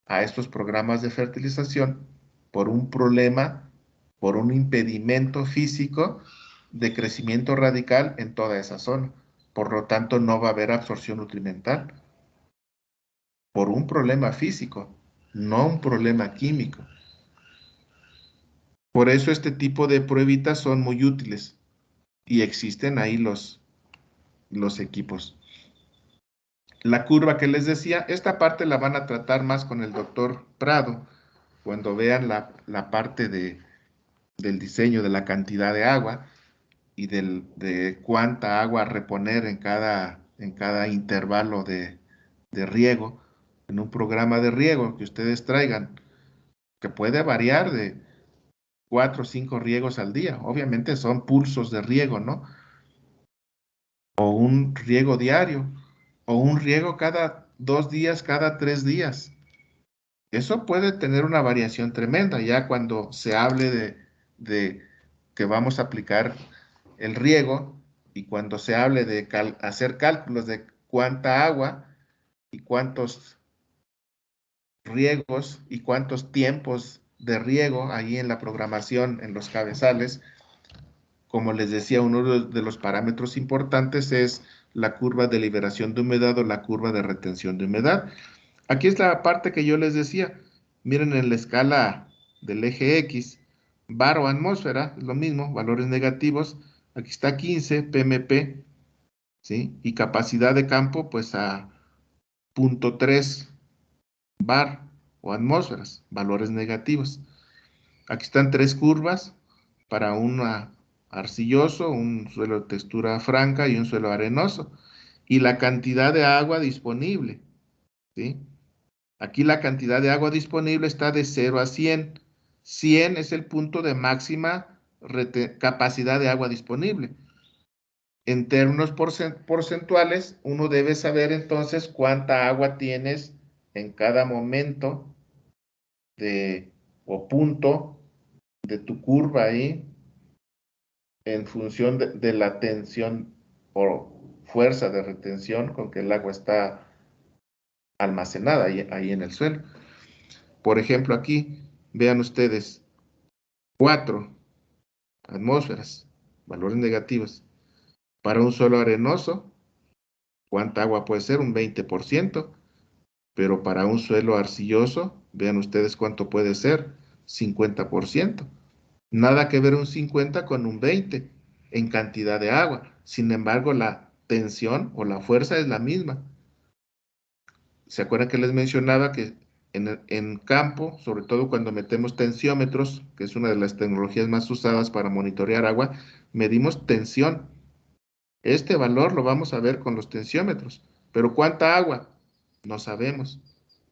a estos programas de fertilización por un problema, por un impedimento físico de crecimiento radical en toda esa zona. Por lo tanto, no va a haber absorción nutrimental por un problema físico, no un problema químico. Por eso este tipo de pruebitas son muy útiles y existen ahí los equipos. La curva que les decía, esta parte la van a tratar más con el doctor Prado cuando vean la parte del diseño de la cantidad de agua y de cuánta agua reponer en cada intervalo de riego, en un programa de riego que ustedes traigan, que puede variar de 4 o 5 riegos al día. Obviamente son pulsos de riego, ¿no? O un riego diario, o un riego cada 2 días, cada 3 días. Eso puede tener una variación tremenda ya cuando se hable de que vamos a aplicar el riego y cuando se hable de hacer cálculos de cuánta agua y cuántos riegos y cuántos tiempos de riego ahí en la programación, en los cabezales. Como les decía, uno de los parámetros importantes es la curva de liberación de humedad o la curva de retención de humedad. Aquí es la parte que yo les decía. Miren en la escala del eje X, bar o atmósfera, es lo mismo, valores negativos. Aquí está 15 PMP, ¿sí? Y capacidad de campo, pues a 0.3 bar o atmósferas, valores negativos. Aquí están 3 curvas para un arcilloso, un suelo de textura franca y un suelo arenoso. Y la cantidad de agua disponible, ¿sí? Aquí la cantidad de agua disponible está de 0 a 100. 100 es el punto de máxima capacidad de agua disponible. En términos porcentuales, uno debe saber entonces cuánta agua tienes en cada momento o punto de tu curva ahí en función de la tensión o fuerza de retención con que el agua está almacenada ahí en el suelo. Por ejemplo, aquí, vean ustedes, 4 atmósferas, valores negativos. Para un suelo arenoso, ¿cuánta agua puede ser? Un 20%. Pero para un suelo arcilloso, vean ustedes cuánto puede ser, 50%. Nada que ver un 50 con un 20 en cantidad de agua. Sin embargo, la tensión o la fuerza es la misma. ¿Se acuerdan que les mencionaba que en campo, sobre todo cuando metemos tensiómetros, que es una de las tecnologías más usadas para monitorear agua, medimos tensión? Este valor lo vamos a ver con los tensiómetros. ¿Pero cuánta agua? No sabemos.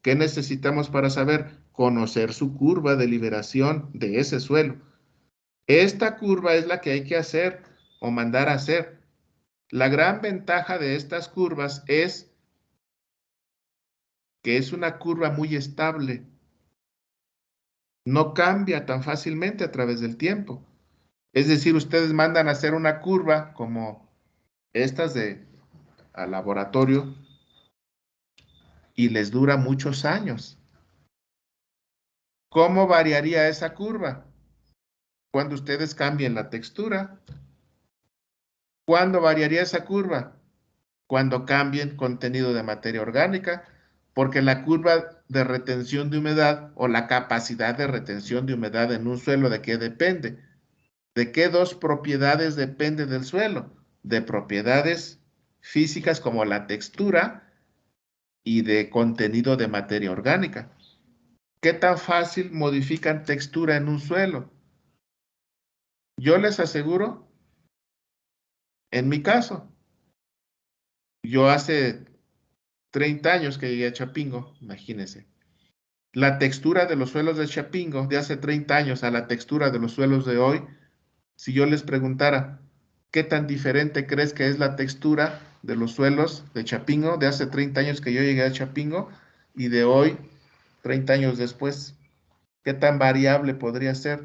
¿Qué necesitamos para saber? Conocer su curva de liberación de ese suelo. Esta curva es la que hay que hacer o mandar a hacer. La gran ventaja de estas curvas es que es una curva muy estable. No cambia tan fácilmente a través del tiempo. Es decir, ustedes mandan a hacer una curva como estas al laboratorio y les dura muchos años. ¿Cómo variaría esa curva? Cuando ustedes cambien la textura. ¿Cuándo variaría esa curva? Cuando cambien contenido de materia orgánica, porque la curva de retención de humedad o la capacidad de retención de humedad en un suelo, ¿de qué depende? ¿De qué dos propiedades depende del suelo? De propiedades físicas como la textura y de contenido de materia orgánica. ¿Qué tan fácil modifican textura en un suelo? Yo les aseguro, en mi caso, yo hace 30 años que llegué a Chapingo, imagínense. La textura de los suelos de Chapingo de hace 30 años a la textura de los suelos de hoy, si yo les preguntara, ¿qué tan diferente crees que es la textura de los suelos de Chapingo de hace 30 años que yo llegué a Chapingo y de hoy, 30 años después? ¿Qué tan variable podría ser?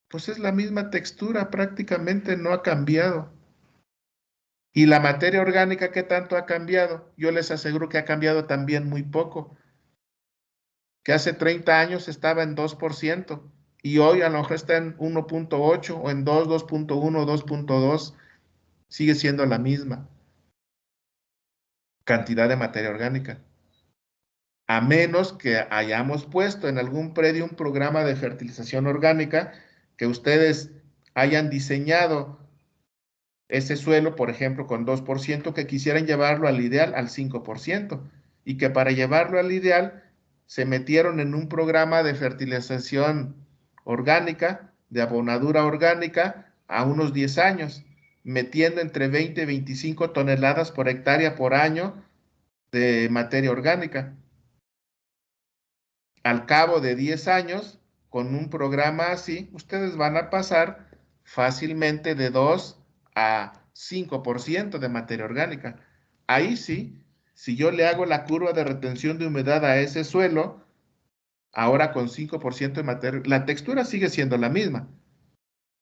Pues es la misma textura, prácticamente no ha cambiado. ¿Y la materia orgánica qué tanto ha cambiado? Yo les aseguro que ha cambiado también muy poco, que hace 30 años estaba en 2% y hoy a lo mejor está en 1.8 o en 2, 2.1, 2.2, sigue siendo la misma cantidad de materia orgánica. A menos que hayamos puesto en algún predio un programa de fertilización orgánica, que ustedes hayan diseñado ese suelo, por ejemplo, con 2%, que quisieran llevarlo al ideal al 5%, y que para llevarlo al ideal se metieron en un programa de fertilización orgánica, de abonadura orgánica, a unos 10 años, metiendo entre 20 y 25 toneladas por hectárea por año de materia orgánica. Al cabo de 10 años, con un programa así, ustedes van a pasar fácilmente de 2 a 5% de materia orgánica. Ahí sí, si yo le hago la curva de retención de humedad a ese suelo, ahora con 5% de materia, la textura sigue siendo la misma.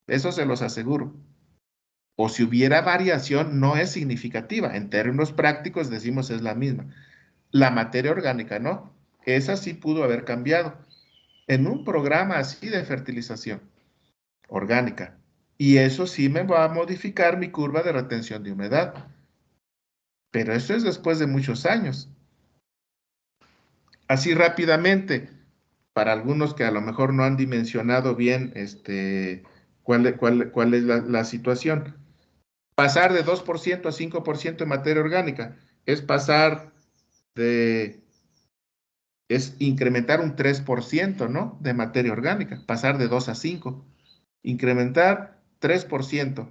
Eso se los aseguro. O si hubiera variación, no es significativa. En términos prácticos decimos es la misma. La materia orgánica no. Esa sí pudo haber cambiado en un programa así de fertilización orgánica. Y eso sí me va a modificar mi curva de retención de humedad. Pero eso es después de muchos años. Así rápidamente, para algunos que a lo mejor no han dimensionado bien cuál es la situación. Pasar de 2% a 5% de materia orgánica es pasar es incrementar un 3%, ¿no? De materia orgánica, pasar de 2 a 5. Incrementar 3%.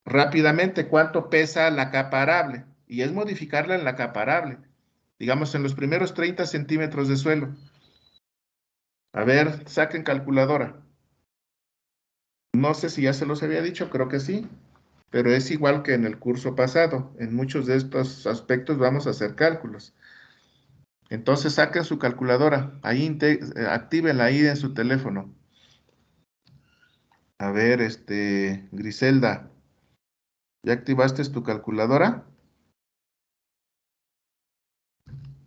Rápidamente, ¿cuánto pesa la capa arable? Y es modificarla en la capa arable. Digamos, en los primeros 30 centímetros de suelo. A ver, saquen calculadora. No sé si ya se los había dicho, creo que sí, pero es igual que en el curso pasado. En muchos de estos aspectos vamos a hacer cálculos. Entonces saquen su calculadora, ahí actívenla ahí en su teléfono. A ver, Griselda, ¿ya activaste tu calculadora?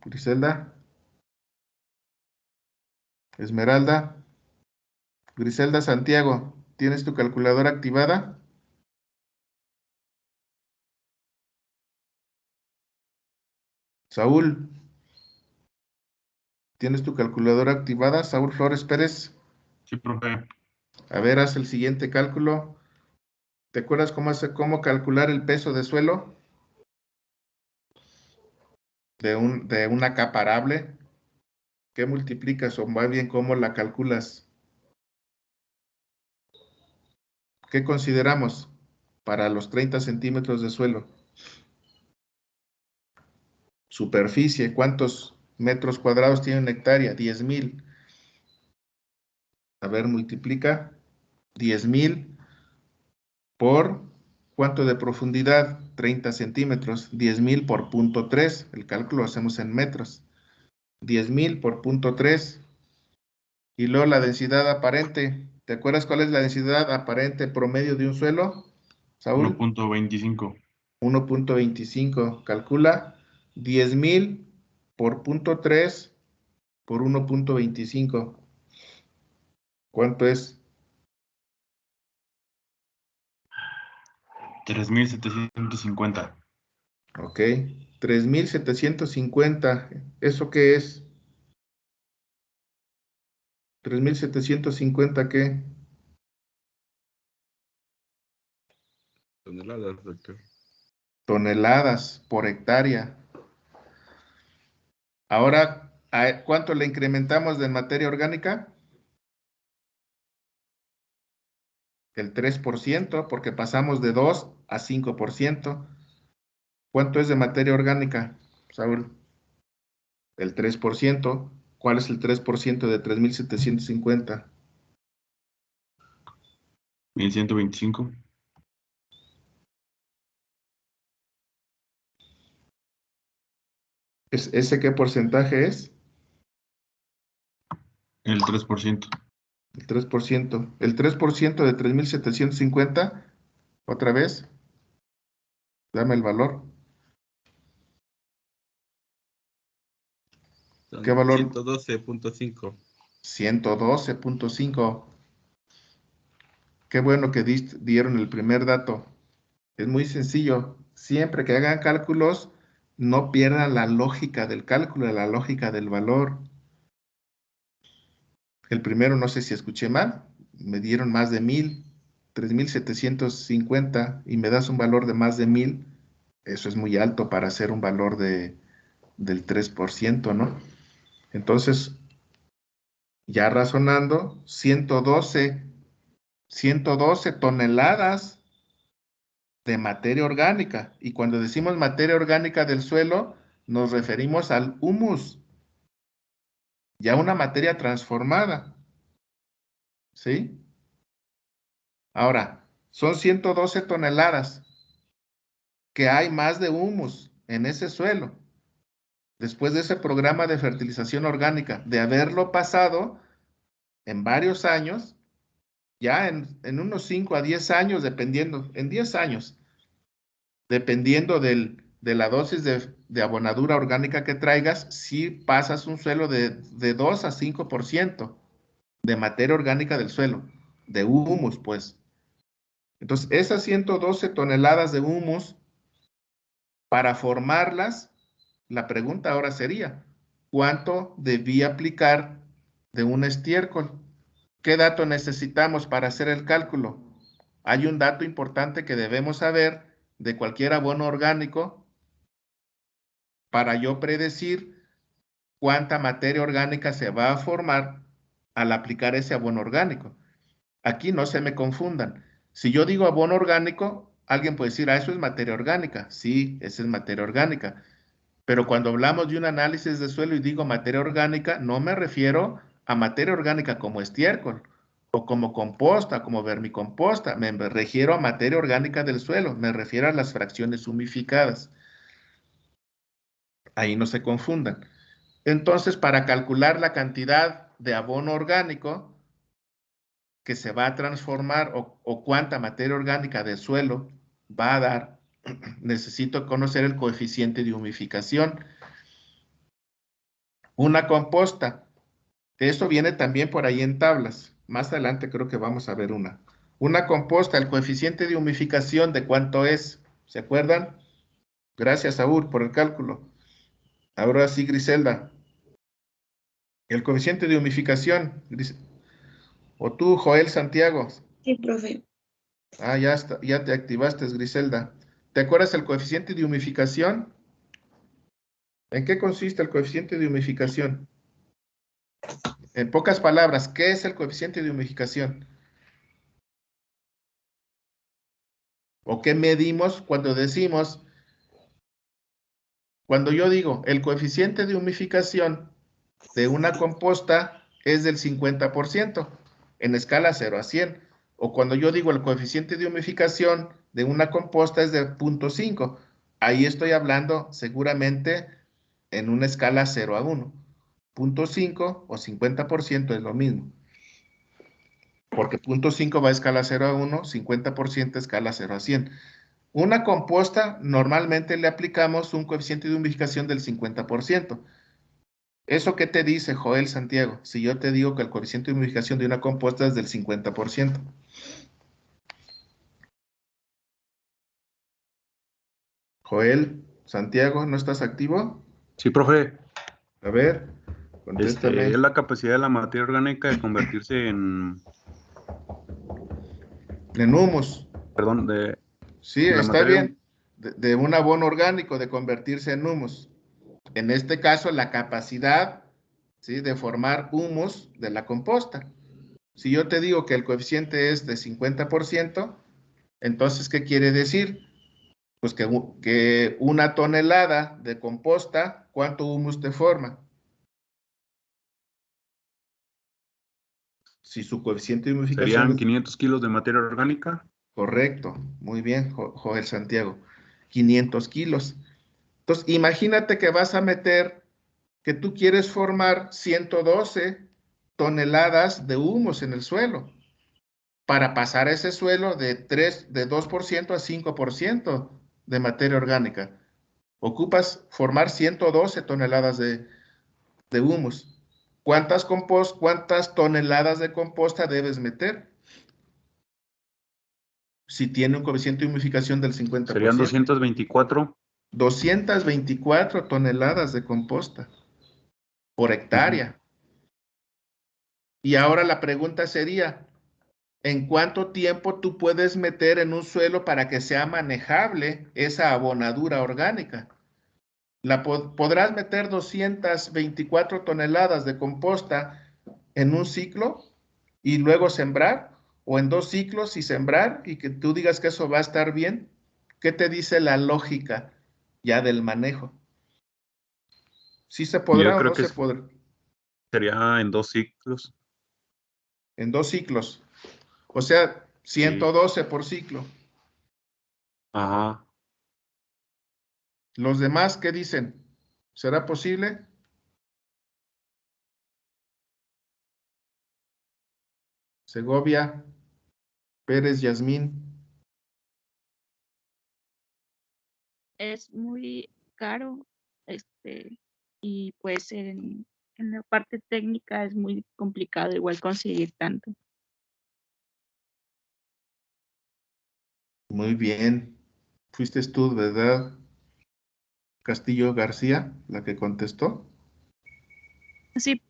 Griselda, Esmeralda, Griselda Santiago, ¿tienes tu calculadora activada? Saúl, ¿tienes tu calculadora activada? Saúl Flores Pérez. Sí, profe. A ver, haz el siguiente cálculo. ¿Te acuerdas cómo calcular el peso de suelo de una capa arable? ¿Qué multiplicas o más bien cómo la calculas? ¿Qué consideramos para los 30 centímetros de suelo? Superficie, ¿cuántos metros cuadrados tiene una hectárea? 10,000. A ver, multiplica 10,000 por ¿cuánto de profundidad? 30 centímetros. 10,000 por 0.3. El cálculo lo hacemos en metros. 10,000 por 0.3. Y luego la densidad aparente, ¿Te acuerdas cuál es la densidad aparente promedio de un suelo, Saúl? 1.25. 1.25. Calcula 10,000 por 0.3 por 1.25. ¿Cuánto es? 3.750. Ok. 3,750. ¿Eso qué es? 3,750, ¿qué? Toneladas, doctor. Toneladas por hectárea. Ahora, ¿cuánto le incrementamos de materia orgánica? El 3%, porque pasamos de 2 a 5%. ¿Cuánto es de materia orgánica, Saúl? El 3%. ¿Cuál es el 3% de 3,750? 1.125. ¿Ese qué porcentaje es? El 3%. El 3%. El 3% de 3,750, otra vez, dame el valor. ¿Qué Son valor? 112.5. 112.5. Qué bueno que dieron el primer dato. Es muy sencillo. Siempre que hagan cálculos, no pierdan la lógica del cálculo, la lógica del valor. El primero, no sé si escuché mal, me dieron más de 1,000, 3,750, y me das un valor de más de 1,000. Eso es muy alto para hacer un valor del 3%, ¿no? Entonces, ya razonando, 112 toneladas de materia orgánica. Y cuando decimos materia orgánica del suelo, nos referimos al humus, ya una materia transformada. ¿Sí? Ahora, son 112 toneladas que hay más de humus en ese suelo. Después de ese programa de fertilización orgánica, de haberlo pasado en varios años, ya en unos 5 a 10 años, dependiendo, en 10 años, dependiendo de la dosis de abonadura orgánica que traigas, si pasas un suelo de 2 a 5% de materia orgánica del suelo, de humus, pues. Entonces, esas 112 toneladas de humus, para formarlas, la pregunta ahora sería, ¿cuánto debí aplicar de un estiércol? ¿Qué dato necesitamos para hacer el cálculo? Hay un dato importante que debemos saber de cualquier abono orgánico para yo predecir cuánta materia orgánica se va a formar al aplicar ese abono orgánico. Aquí no se me confundan. Si yo digo abono orgánico, alguien puede decir, eso es materia orgánica. Sí, esa es materia orgánica. Pero cuando hablamos de un análisis de suelo y digo materia orgánica, no me refiero a materia orgánica como estiércol o como composta, como vermicomposta. Me refiero a materia orgánica del suelo. Me refiero a las fracciones humificadas. Ahí no se confundan. Entonces, para calcular la cantidad de abono orgánico que se va a transformar o cuánta materia orgánica del suelo va a dar, necesito conocer el coeficiente de humificación. Una composta, esto viene también por ahí en tablas. Más adelante creo que vamos a ver una. Una composta, el coeficiente de humificación, ¿de cuánto es? ¿Se acuerdan? Gracias, Saúl, por el cálculo. Ahora sí, Griselda. El coeficiente de humificación, o tú, Joel Santiago. Sí, profe. Ah, ya está, ya te activaste, Griselda. ¿Te acuerdas el coeficiente de humificación? ¿En qué consiste el coeficiente de humificación? En pocas palabras, ¿qué es el coeficiente de humificación? ¿O qué medimos cuando decimos, cuando yo digo, el coeficiente de humificación de una composta es del 50%, en escala 0 a 100? O cuando yo digo, el coeficiente de humificación de una composta es de 0.5, ahí estoy hablando seguramente en una escala 0 a 1. 0.5 o 50% es lo mismo. porque 0.5 va a escala 0 a 1, 50% escala 0 a 100. Una composta, normalmente le aplicamos un coeficiente de humidificación del 50%. ¿Eso qué te dice, Joel Santiago? Si yo te digo que el coeficiente de humidificación de una composta es del 50%. Joel Santiago, ¿no estás activo? Sí, profe. A ver, contéstame. Es la capacidad de la materia orgánica de convertirse en, En humus. perdón, de Sí, la está materia, bien. De un abono orgánico, de convertirse en humus. En este caso, la capacidad, ¿sí?, de formar humus de la composta. Si yo te digo que el coeficiente es de 50%, entonces, ¿qué quiere decir? Pues que una tonelada de composta, ¿cuánto humus te forma? Si su coeficiente de humidificación serían es 500 kilos de materia orgánica. correcto, muy bien, Joel Santiago, 500 kilos. Entonces, imagínate que vas a meter, que tú quieres formar 112 toneladas de humus en el suelo, para pasar ese suelo de 2% a 5% de materia orgánica. Ocupas formar 112 toneladas de humus. ¿Cuántas toneladas de composta debes meter? Si tiene un coeficiente de humidificación del Serían 50%. 224. 224 toneladas de composta por hectárea. Y ahora la pregunta sería, ¿en cuánto tiempo tú puedes meter en un suelo para que sea manejable esa abonadura orgánica? ¿Podrás meter 224 toneladas de composta en un ciclo y luego sembrar? ¿O en 2 ciclos y sembrar y que tú digas que eso va a estar bien? ¿Qué te dice la lógica ya del manejo? ¿Sí se Yo podrá o creo no que se podrá? sería en 2 ciclos. En 2 ciclos. O sea, Sí. 112 por ciclo. Ajá. ¿Los demás qué dicen? ¿Será posible? Segovia, Pérez, Yasmín. Es muy caro, y pues en la parte técnica es muy complicado igual conseguir tanto. Muy bien. Fuiste tú, ¿verdad? Castillo García, la que contestó. Sí,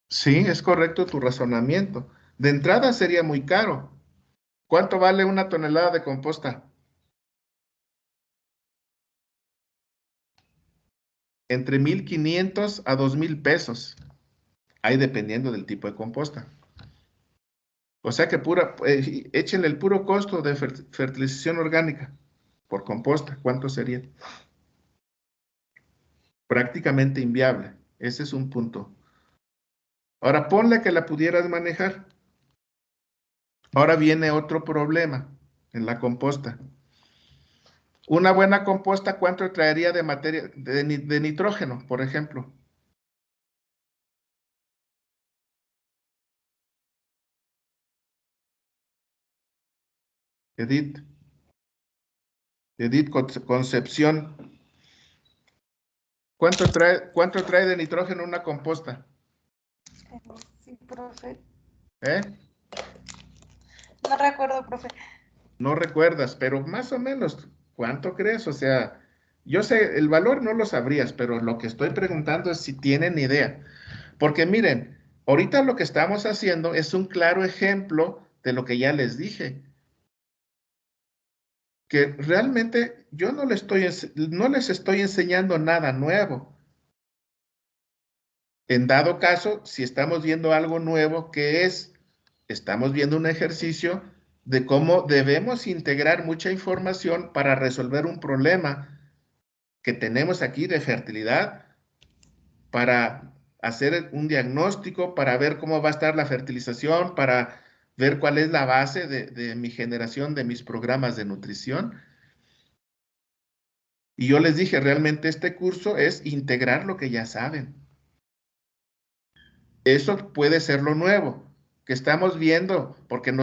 Sí, es correcto tu razonamiento. De entrada sería muy caro. ¿Cuánto vale una tonelada de composta? Entre 1,500 a 2,000 pesos. Ahí dependiendo del tipo de composta. O sea que échenle el puro costo de fertilización orgánica por composta. ¿Cuánto sería? Prácticamente inviable. Ese es un punto. Ahora ponle que la pudieras manejar. Ahora viene otro problema en la composta. Una buena composta, ¿cuánto traería de materia de nitrógeno, por ejemplo? Edith, Concepción, ¿cuánto trae de nitrógeno una composta? Sí, profe. ¿Eh? No recuerdo, profe. No recuerdas, pero más o menos, ¿cuánto crees? O sea, yo sé, el valor no lo sabrías, pero lo que estoy preguntando es si tienen idea. Porque miren, ahorita lo que estamos haciendo es un claro ejemplo de lo que ya les dije, que realmente yo no les estoy enseñando nada nuevo. En dado caso, si estamos viendo algo nuevo, ¿qué es? Estamos viendo un ejercicio de cómo debemos integrar mucha información para resolver un problema que tenemos aquí de fertilidad, para hacer un diagnóstico, para ver cómo va a estar la fertilización, para ver cuál es la base de mi generación de mis programas de nutrición. Y yo les dije, realmente este curso es integrar lo que ya saben. Eso puede ser lo nuevo. que estamos viendo, porque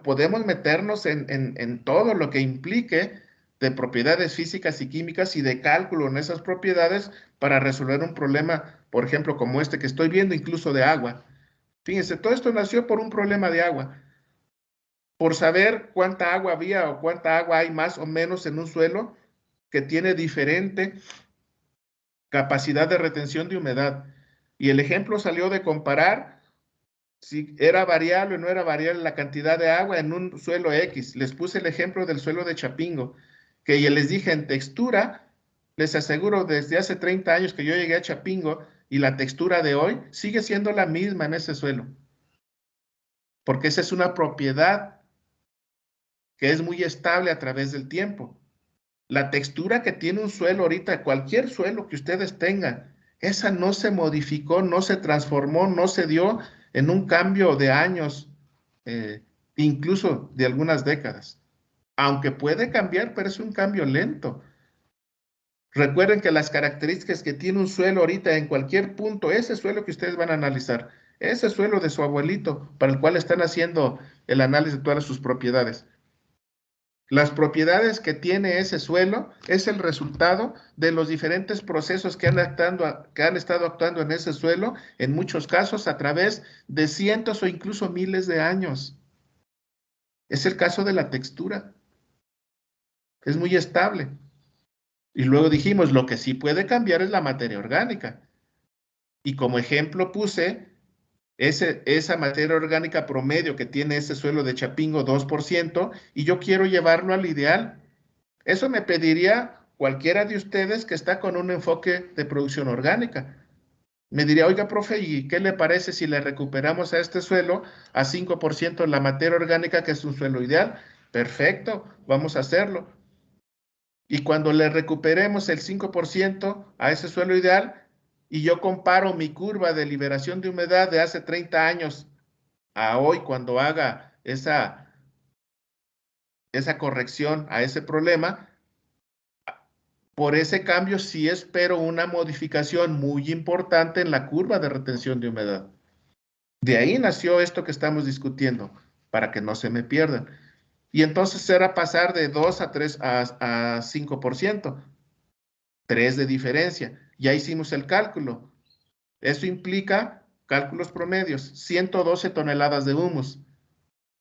podemos meternos en todo lo que implique de propiedades físicas y químicas y de cálculo en esas propiedades para resolver un problema, por ejemplo, como este que estoy viendo, incluso de agua. Fíjense, todo esto nació por un problema de agua. Por saber cuánta agua había o cuánta agua hay más o menos en un suelo que tiene diferente capacidad de retención de humedad. Y el ejemplo salió de comparar si era variable o no era variable la cantidad de agua en un suelo X. Les puse el ejemplo del suelo de Chapingo, que ya les dije en textura, les aseguro desde hace 30 años que yo llegué a Chapingo y la textura de hoy sigue siendo la misma en ese suelo. Porque esa es una propiedad que es muy estable a través del tiempo. La textura que tiene un suelo ahorita, cualquier suelo que ustedes tengan, esa no se modificó, no se transformó, no se dio en un cambio de años, incluso de algunas décadas. Aunque puede cambiar, pero es un cambio lento. Recuerden que las características que tiene un suelo ahorita en cualquier punto, ese suelo que ustedes van a analizar, ese suelo de su abuelito, para el cual están haciendo el análisis de todas sus propiedades. Las propiedades que tiene ese suelo es el resultado de los diferentes procesos que han estado actuando en ese suelo, en muchos casos a través de cientos o incluso miles de años. Es el caso de la textura. Es muy estable. Y luego dijimos, lo que sí puede cambiar es la materia orgánica. Y como ejemplo puse esa materia orgánica promedio que tiene ese suelo de Chapingo, 2%, y yo quiero llevarlo al ideal. Eso me pediría cualquiera de ustedes que está con un enfoque de producción orgánica. Me diría, oiga, profe, ¿y qué le parece si le recuperamos a este suelo a 5% la materia orgánica, que es un suelo ideal? Perfecto, vamos a hacerlo. Y cuando le recuperemos el 5% a ese suelo ideal, y yo comparo mi curva de liberación de humedad de hace 30 años a hoy, cuando haga esa corrección a ese problema, por ese cambio sí espero una modificación muy importante en la curva de retención de humedad. De ahí nació esto que estamos discutiendo, para que no se me pierdan. Y entonces era pasar de 2 a 3 a 5%, 3 de diferencia. Ya hicimos el cálculo. Eso implica cálculos promedios, 112 toneladas de humus.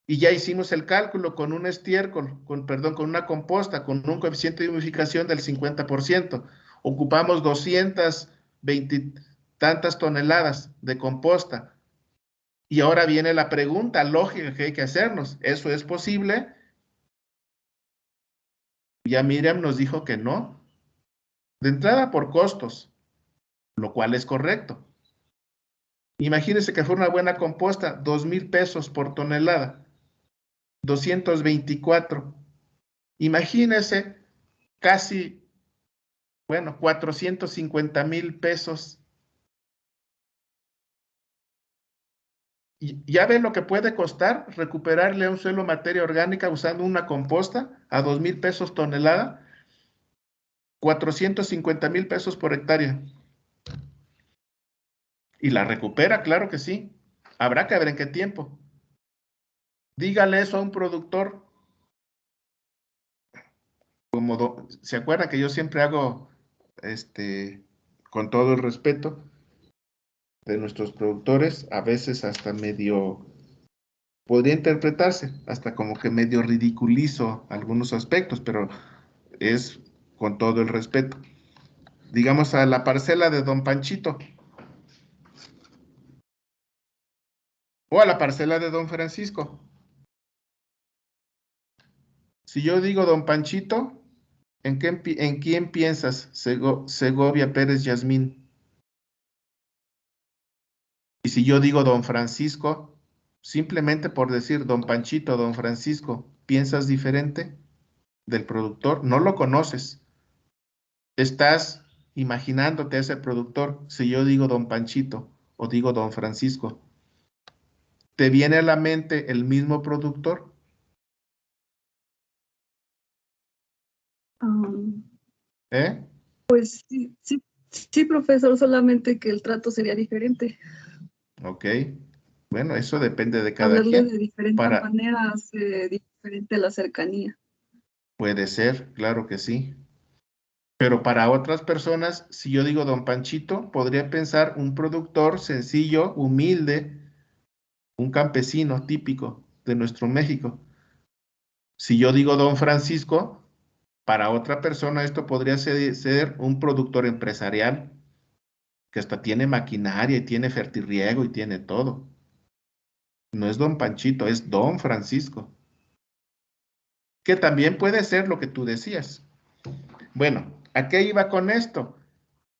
Y ya hicimos el cálculo con un estiércol, con una composta, con un coeficiente de humificación del 50%. Ocupamos 220 tantas toneladas de composta. Y ahora viene la pregunta lógica que hay que hacernos. ¿Eso es posible? Ya Miriam nos dijo que no. De entrada por costos, lo cual es correcto. Imagínense que fuera una buena composta, 2,000 pesos por tonelada. 224. Imagínense casi, 450,000 pesos. Y ya ven lo que puede costar recuperarle a un suelo materia orgánica usando una composta a 2,000 pesos tonelada. 450,000 pesos por hectárea. Y la recupera, claro que sí. Habrá que ver en qué tiempo. Dígale eso a un productor. ¿Se acuerda que yo siempre hago, con todo el respeto de nuestros productores, a veces hasta medio, podría interpretarse, hasta como que medio ridiculizo algunos aspectos, pero es con todo el respeto. Digamos a la parcela de don Panchito, o a la parcela de don Francisco. Si yo digo don Panchito, ¿en quién piensas? Segovia Pérez Yasmín. Y si yo digo don Francisco, simplemente por decir don Panchito, don Francisco, ¿piensas diferente del productor? No lo conoces. Estás imaginándote a ese productor. Si yo digo don Panchito o digo don Francisco, ¿te viene a la mente el mismo productor? ¿Eh? Pues sí, profesor, solamente que el trato sería diferente. Ok. Bueno, eso depende de cada Hablarle quien. de diferente Para, manera hace diferente la cercanía. puede ser, claro que sí. Pero para otras personas, si yo digo Don Panchito, podría pensar un productor sencillo, humilde, un campesino típico de nuestro México. Si yo digo Don Francisco, para otra persona esto podría ser un productor empresarial que hasta tiene maquinaria y tiene fertirriego y tiene todo. No es Don Panchito, es Don Francisco. Que también puede ser lo que tú decías. Bueno, ¿a qué iba con esto?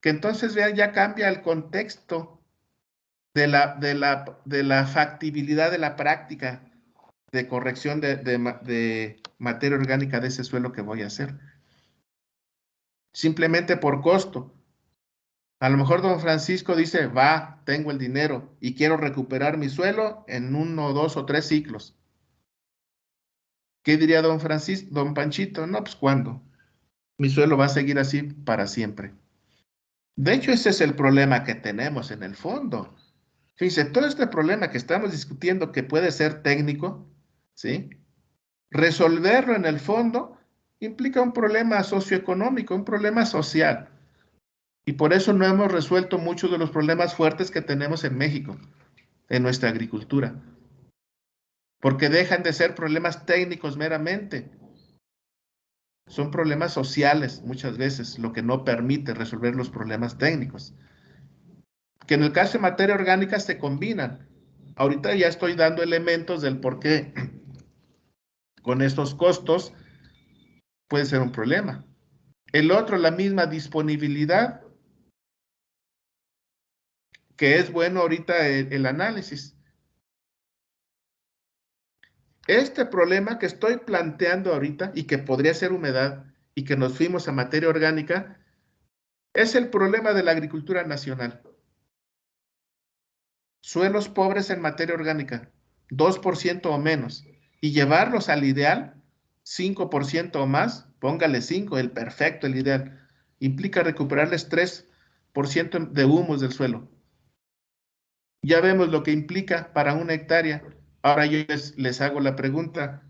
Que entonces vean, ya cambia el contexto de la factibilidad de la práctica de corrección de materia orgánica de ese suelo que voy a hacer. Simplemente por costo. A lo mejor don Francisco dice, va, tengo el dinero y quiero recuperar mi suelo en 1, 2 o 3 ciclos. ¿Qué diría don Francisco, don Panchito? No, pues ¿cuándo? Mi suelo va a seguir así para siempre. De hecho, ese es el problema que tenemos en el fondo. Fíjense, todo este problema que estamos discutiendo que puede ser técnico, ¿sí? Resolverlo en el fondo implica un problema socioeconómico, un problema social. Y por eso no hemos resuelto muchos de los problemas fuertes que tenemos en México, en nuestra agricultura. Porque dejan de ser problemas técnicos meramente. Son problemas sociales muchas veces, lo que no permite resolver los problemas técnicos. Que en el caso de materia orgánica se combinan. Ahorita ya estoy dando elementos del por qué con estos costos puede ser un problema. El otro, la misma disponibilidad, que es bueno ahorita el análisis. Este problema que estoy planteando ahorita y que podría ser humedad y que nos fuimos a materia orgánica, es el problema de la agricultura nacional. Suelos pobres en materia orgánica, 2% o menos, y llevarlos al ideal, 5% o más, póngale 5, el perfecto, el ideal, implica recuperarles 3% de humus del suelo. Ya vemos lo que implica para una hectárea. Ahora yo les hago la pregunta,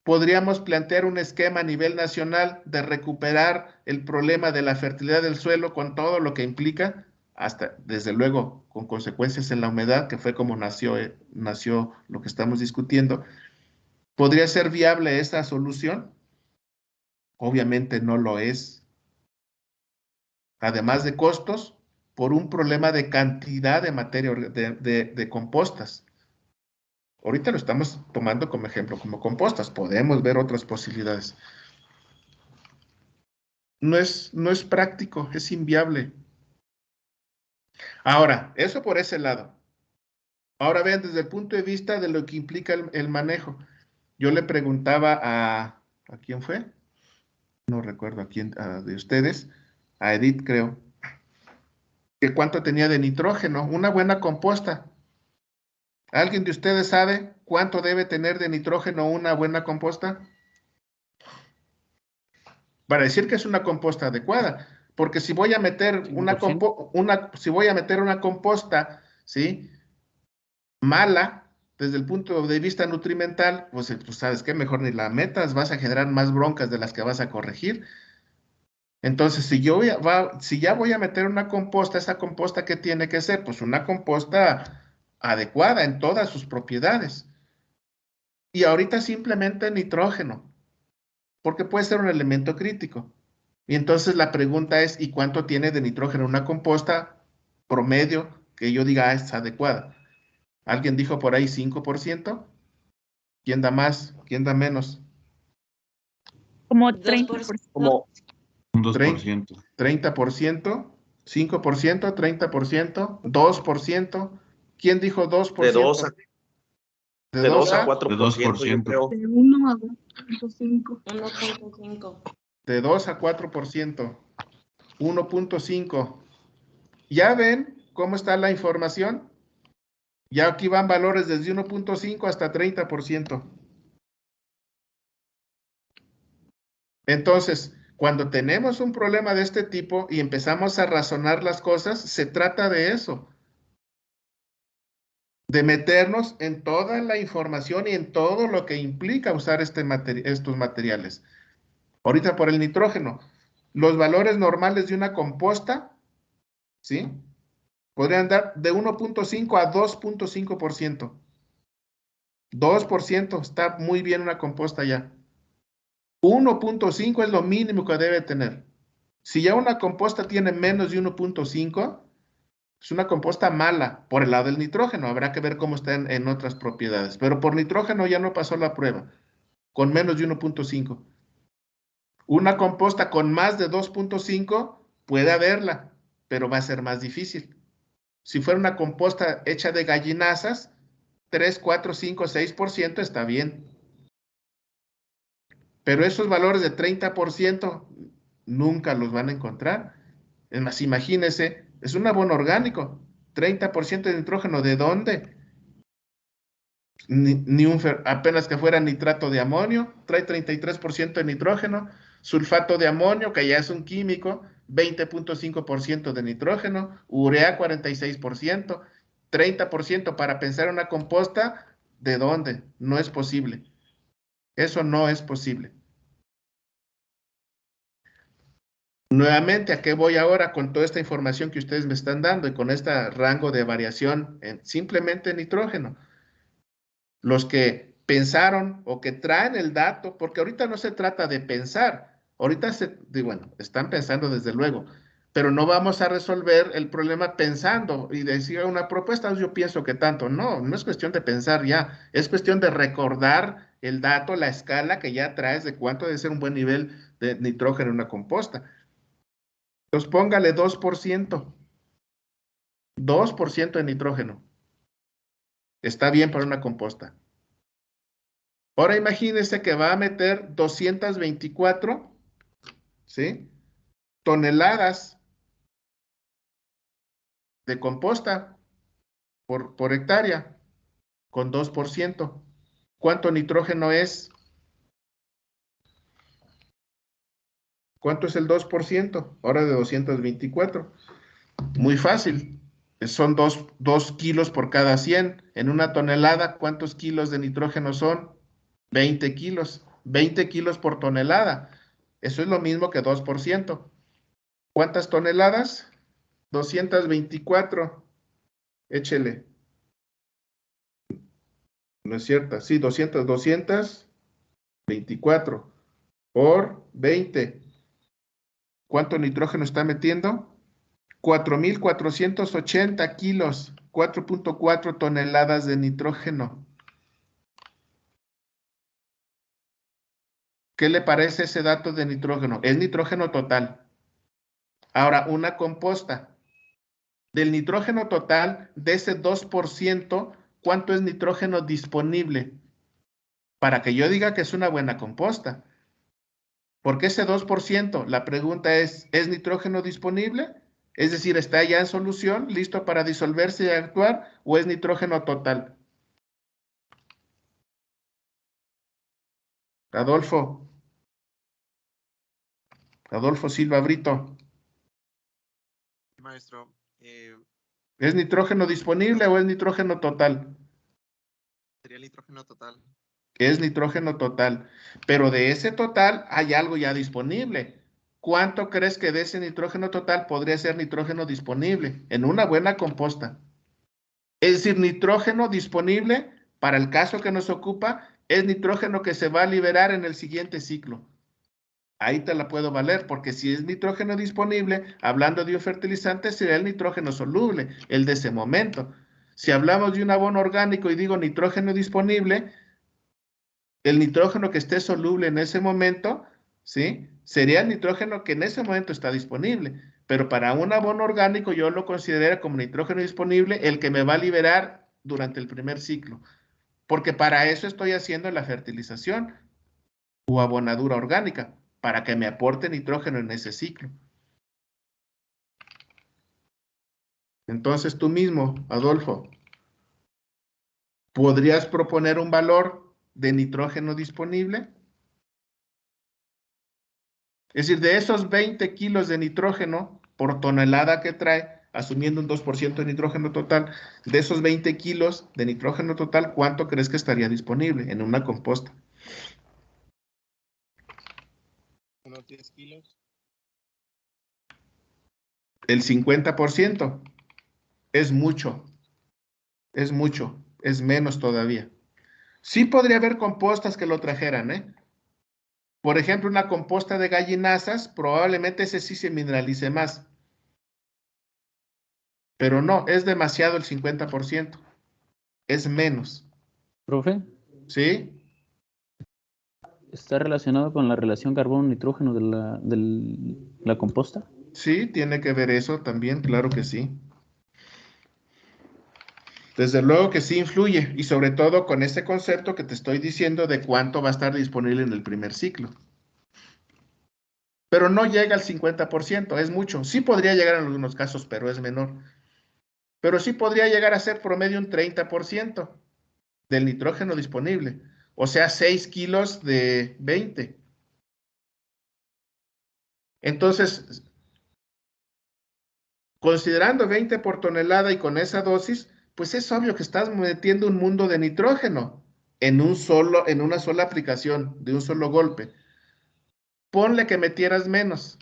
¿podríamos plantear un esquema a nivel nacional de recuperar el problema de la fertilidad del suelo con todo lo que implica? Hasta, desde luego, con consecuencias en la humedad, que fue como nació lo que estamos discutiendo. ¿Podría ser viable esa solución? Obviamente no lo es. Además de costos, por un problema de cantidad de materia, de compostas. Ahorita lo estamos tomando como ejemplo, como compostas. Podemos ver otras posibilidades. No es práctico, es inviable. Ahora, eso por ese lado. Ahora vean desde el punto de vista de lo que implica el manejo. Yo le preguntaba ¿a quién fue? No recuerdo a quién, de ustedes, a Edith creo, que cuánto tenía de nitrógeno, una buena composta. ¿Alguien de ustedes sabe cuánto debe tener de nitrógeno una buena composta? Para decir que es una composta adecuada, porque si voy a meter si voy a meter una composta, ¿sí? Mala, desde el punto de vista nutrimental, pues sabes qué, mejor ni la metas, vas a generar más broncas de las que vas a corregir. Entonces, si ya voy a meter una composta, esa composta, ¿qué tiene que ser? Pues una composta adecuada en todas sus propiedades. Y ahorita simplemente nitrógeno, porque puede ser un elemento crítico. Y entonces la pregunta es, ¿y cuánto tiene de nitrógeno una composta promedio que yo diga es adecuada? ¿Alguien dijo por ahí 5%? ¿Quién da más? ¿Quién da menos? Como 2%. 30%. Como Un 2%. 30%, 5%, 30%, 2%. ¿Quién dijo 2%? de 2 a, ¿De de 2 2 a a? 4%, yo creo. De 1 a 2.5. 1.5. De 2 a 4%. 1.5. ¿Ya ven cómo está la información? Ya aquí van valores desde 1.5 hasta 30%. Entonces, cuando tenemos un problema de este tipo y empezamos a razonar las cosas, se trata de eso. de meternos en toda la información y en todo lo que implica usar estos materiales. Ahorita por el nitrógeno, los valores normales de una composta, ¿sí? Podrían dar de 1.5 a 2.5%. 2% está muy bien una composta ya. 1.5 es lo mínimo que debe tener. Si ya una composta tiene menos de 1.5, es una composta mala por el lado del nitrógeno. Habrá que ver cómo está en otras propiedades. Pero por nitrógeno ya no pasó la prueba, con menos de 1.5. Una composta con más de 2.5 puede haberla, pero va a ser más difícil. Si fuera una composta hecha de gallinazas, 3, 4, 5, 6% está bien. Pero esos valores de 30% nunca los van a encontrar. Es más, imagínense, es un abono orgánico. 30% de nitrógeno, ¿de dónde? Apenas que fuera nitrato de amonio, trae 33% de nitrógeno. Sulfato de amonio, que ya es un químico, 20.5% de nitrógeno. Urea, 46%. 30% para pensar en una composta, ¿de dónde? No es posible. Eso no es posible. Nuevamente, ¿a qué voy ahora con toda esta información que ustedes me están dando y con este rango de variación en simplemente nitrógeno? Los que pensaron o que traen el dato, porque ahorita no se trata de pensar, ahorita bueno, están pensando desde luego, pero no vamos a resolver el problema pensando y decir una propuesta, yo pienso que tanto. No, no es cuestión de pensar ya, es cuestión de recordar el dato, la escala que ya traes de cuánto debe ser un buen nivel de nitrógeno en una composta. Entonces póngale 2%. 2% de nitrógeno. Está bien para una composta. Ahora imagínese que va a meter 224, ¿sí? toneladas de composta por hectárea con 2%. ¿Cuánto nitrógeno es? ¿Cuánto es el 2%? Ahora de 224. Muy fácil. Son 2 kilos por cada 100. En una tonelada, ¿cuántos kilos de nitrógeno son? 20 kilos. 20 kilos por tonelada. Eso es lo mismo que 2%. ¿Cuántas toneladas? 224. Échele. No es cierto. Sí, 224 por 20. ¿Cuánto nitrógeno está metiendo? 4.480 kilos. 4.4 toneladas de nitrógeno. ¿Qué le parece ese dato de nitrógeno? Es nitrógeno total. Ahora, una composta. Del nitrógeno total, de ese 2%, ¿cuánto es nitrógeno disponible? Para que yo diga que es una buena composta. Porque ese 2%, la pregunta ¿es nitrógeno disponible? Es decir, ¿está ya en solución, listo para disolverse y actuar? ¿O es nitrógeno total? Adolfo Silva Brito. Maestro, ¿Es nitrógeno disponible o es nitrógeno total? sería el nitrógeno total. Es nitrógeno total. Pero de ese total hay algo ya disponible. ¿Cuánto crees que de ese nitrógeno total podría ser nitrógeno disponible en una buena composta? Es decir, nitrógeno disponible para el caso que nos ocupa es nitrógeno que se va a liberar en el siguiente ciclo. Ahí te la puedo valer, porque si es nitrógeno disponible, hablando de un fertilizante, sería el nitrógeno soluble, el de ese momento. Si hablamos de un abono orgánico y digo nitrógeno disponible, el nitrógeno que esté soluble en ese momento, ¿sí? Sería el nitrógeno que en ese momento está disponible. Pero para un abono orgánico yo lo considero como nitrógeno disponible el que me va a liberar durante el primer ciclo. Porque para eso estoy haciendo la fertilización o abonadura orgánica, para que me aporte nitrógeno en ese ciclo. Entonces tú mismo, Adolfo, ¿podrías proponer un valor de nitrógeno disponible? Es decir, de esos 20 kilos de nitrógeno por tonelada que trae, asumiendo un 2% de nitrógeno total, de esos 20 kilos de nitrógeno total, ¿cuánto crees que estaría disponible en una composta? Unos 10 kilos. El 50% es mucho, es menos todavía. Sí podría haber compostas que lo trajeran, ¿eh? Por ejemplo, una composta de gallinazas, probablemente ese sí se mineralice más. Pero no, es demasiado el 50%. Es menos. Profe, ¿Sí? ¿está relacionado con la relación carbono-nitrógeno de la composta? Sí, tiene que ver eso también, claro que sí. Desde luego que sí influye, y sobre todo con este concepto que te estoy diciendo de cuánto va a estar disponible en el primer ciclo. Pero no llega al 50%, es mucho. Sí podría llegar en algunos casos, pero es menor. Pero sí podría llegar a ser promedio un 30% del nitrógeno disponible. O sea, 6 kilos de 20. Entonces, considerando 20 por tonelada y con esa dosis, pues es obvio que estás metiendo un mundo de nitrógeno en una sola aplicación, de un solo golpe. Ponle que metieras menos,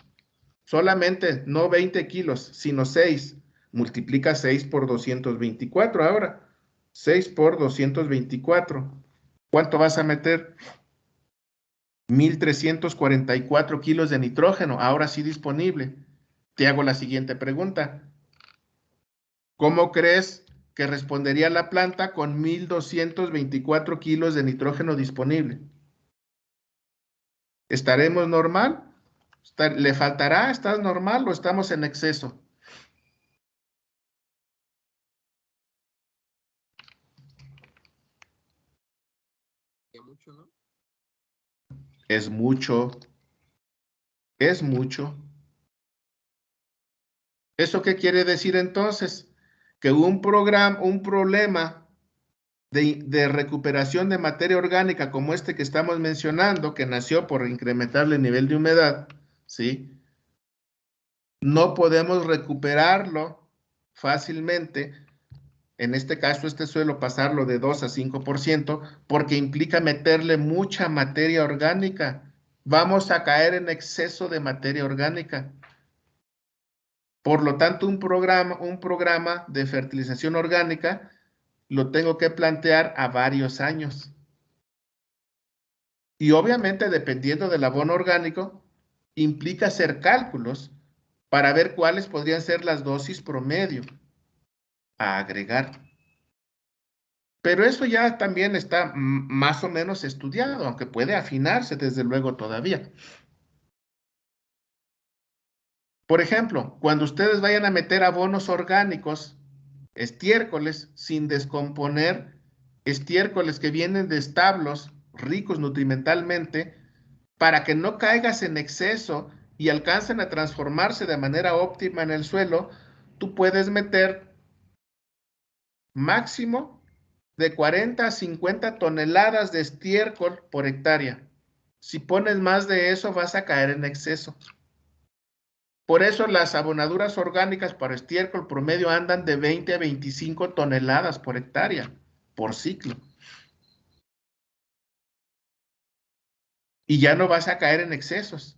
solamente no 20 kilos, sino 6. Multiplica 6 por 224 ahora. 6 por 224. ¿Cuánto vas a meter? 1.344 kilos de nitrógeno, ahora sí disponible. Te hago la siguiente pregunta. ¿Cómo crees que respondería la planta con 1.224 kilos de nitrógeno disponible? ¿Estaremos normal? ¿Le faltará? ¿Estás normal o estamos en exceso? Ya mucho, ¿no? Es mucho. Es mucho. ¿Eso qué quiere decir entonces? Que un problema de recuperación de materia orgánica como este que estamos mencionando, que nació por incrementar el nivel de humedad, ¿sí? No podemos recuperarlo fácilmente. En este caso, este suelo pasarlo de 2 a 5%, porque implica meterle mucha materia orgánica. Vamos a caer en exceso de materia orgánica. Por lo tanto, un programa de fertilización orgánica lo tengo que plantear a varios años. Y obviamente, dependiendo del abono orgánico, implica hacer cálculos para ver cuáles podrían ser las dosis promedio a agregar. Pero eso ya también está más o menos estudiado, aunque puede afinarse desde luego todavía. Por ejemplo, cuando ustedes vayan a meter abonos orgánicos, estiércoles, sin descomponer, estiércoles que vienen de establos ricos nutrimentalmente, para que no caigas en exceso y alcancen a transformarse de manera óptima en el suelo, tú puedes meter máximo de 40 a 50 toneladas de estiércol por hectárea. Si pones más de eso, vas a caer en exceso. Por eso las abonaduras orgánicas para estiércol promedio andan de 20 a 25 toneladas por hectárea, por ciclo. Y ya no vas a caer en excesos.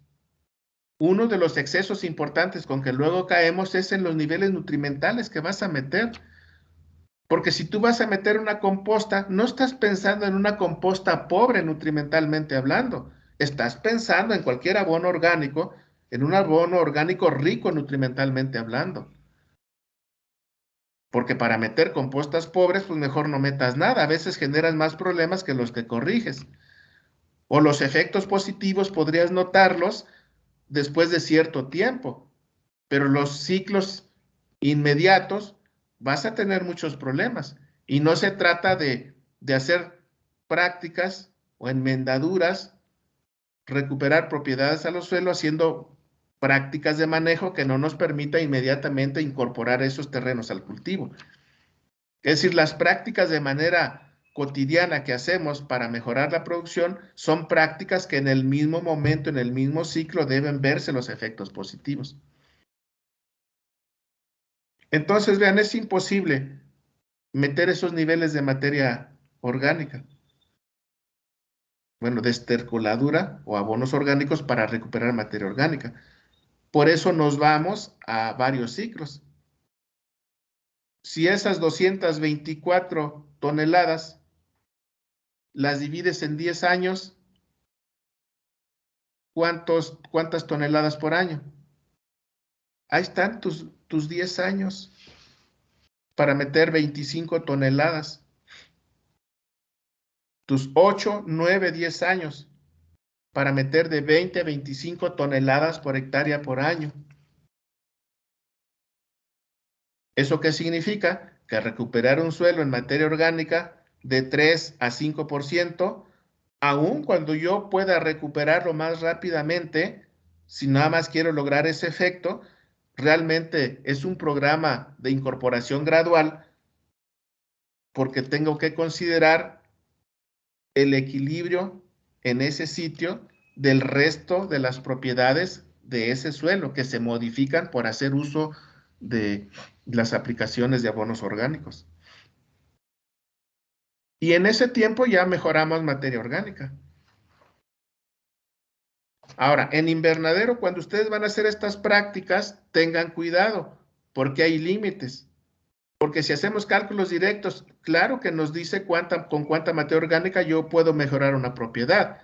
Uno de los excesos importantes con que luego caemos es en los niveles nutrimentales que vas a meter. Porque si tú vas a meter una composta, no estás pensando en una composta pobre nutrimentalmente hablando. Estás pensando en cualquier abono orgánico, en un abono orgánico rico nutrimentalmente hablando. Porque para meter compostas pobres, pues mejor no metas nada. A veces generas más problemas que los que corriges. O los efectos positivos podrías notarlos después de cierto tiempo. Pero los ciclos inmediatos vas a tener muchos problemas. Y no se trata de hacer prácticas o enmendaduras, recuperar propiedades a los suelos haciendo prácticas de manejo que no nos permita inmediatamente incorporar esos terrenos al cultivo. Es decir, las prácticas de manera cotidiana que hacemos para mejorar la producción son prácticas que en el mismo momento, en el mismo ciclo, deben verse los efectos positivos. Entonces, vean, es imposible meter esos niveles de materia orgánica. Bueno, de estercoladura o abonos orgánicos para recuperar materia orgánica. Por eso nos vamos a varios ciclos. Si esas 224 toneladas las divides en 10 años, ¿cuántas toneladas por año? Ahí están tus 10 años para meter 25 toneladas. Tus 8, 9, 10 años para meter de 20 a 25 toneladas por hectárea por año. ¿Eso qué significa? Que recuperar un suelo en materia orgánica de 3 a 5%, aun cuando yo pueda recuperarlo más rápidamente, si nada más quiero lograr ese efecto, realmente es un programa de incorporación gradual porque tengo que considerar el equilibrio en ese sitio del resto de las propiedades de ese suelo que se modifican por hacer uso de las aplicaciones de abonos orgánicos. Y en ese tiempo ya mejoramos materia orgánica. Ahora, en invernadero, cuando ustedes van a hacer estas prácticas, tengan cuidado, porque hay límites. Porque si hacemos cálculos directos, claro que nos dice con cuánta materia orgánica yo puedo mejorar una propiedad,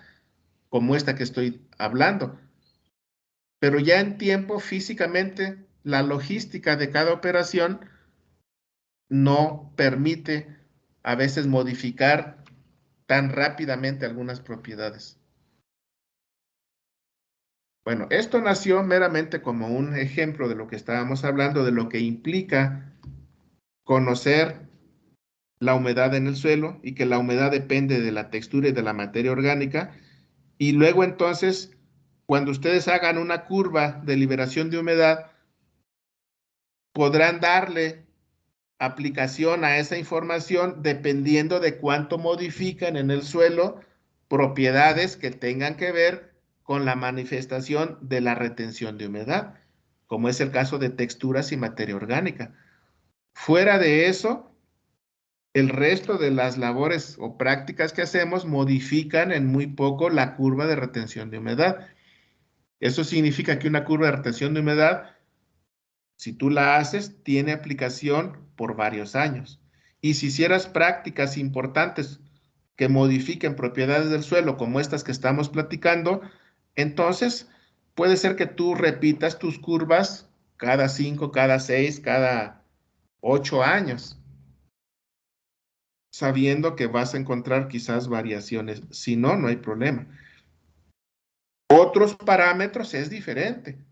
como esta que estoy hablando. Pero ya en tiempo, físicamente, la logística de cada operación no permite a veces modificar tan rápidamente algunas propiedades. Bueno, esto nació meramente como un ejemplo de lo que estábamos hablando, de lo que implica conocer la humedad en el suelo y que la humedad depende de la textura y de la materia orgánica. Y luego entonces, cuando ustedes hagan una curva de liberación de humedad, podrán darle aplicación a esa información dependiendo de cuánto modifican en el suelo propiedades que tengan que ver con la manifestación de la retención de humedad, como es el caso de texturas y materia orgánica. Fuera de eso, el resto de las labores o prácticas que hacemos modifican en muy poco la curva de retención de humedad. Eso significa que una curva de retención de humedad, si tú la haces, tiene aplicación por varios años. Y si hicieras prácticas importantes que modifiquen propiedades del suelo, como estas que estamos platicando, entonces puede ser que tú repitas tus curvas cada 5, cada 6, cada 8 años, sabiendo que vas a encontrar quizás variaciones. Si no, no hay problema. Otros parámetros es diferente.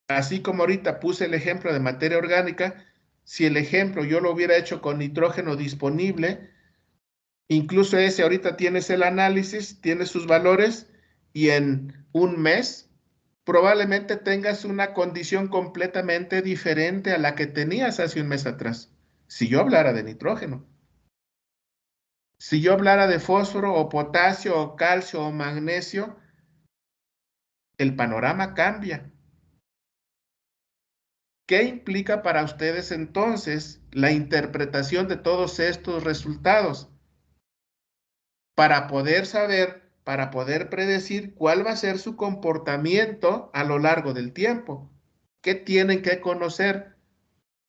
Así como ahorita puse el ejemplo de materia orgánica, si el ejemplo yo lo hubiera hecho con nitrógeno disponible, incluso ese ahorita tienes el análisis, tienes sus valores y en un mes probablemente tengas una condición completamente diferente a la que tenías hace un mes atrás. Si yo hablara de nitrógeno. Si yo hablara de fósforo o potasio o calcio o magnesio, el panorama cambia. ¿Qué implica para ustedes entonces la interpretación de todos estos resultados? Para poder saber, para poder predecir cuál va a ser su comportamiento a lo largo del tiempo. ¿Qué tienen que conocer?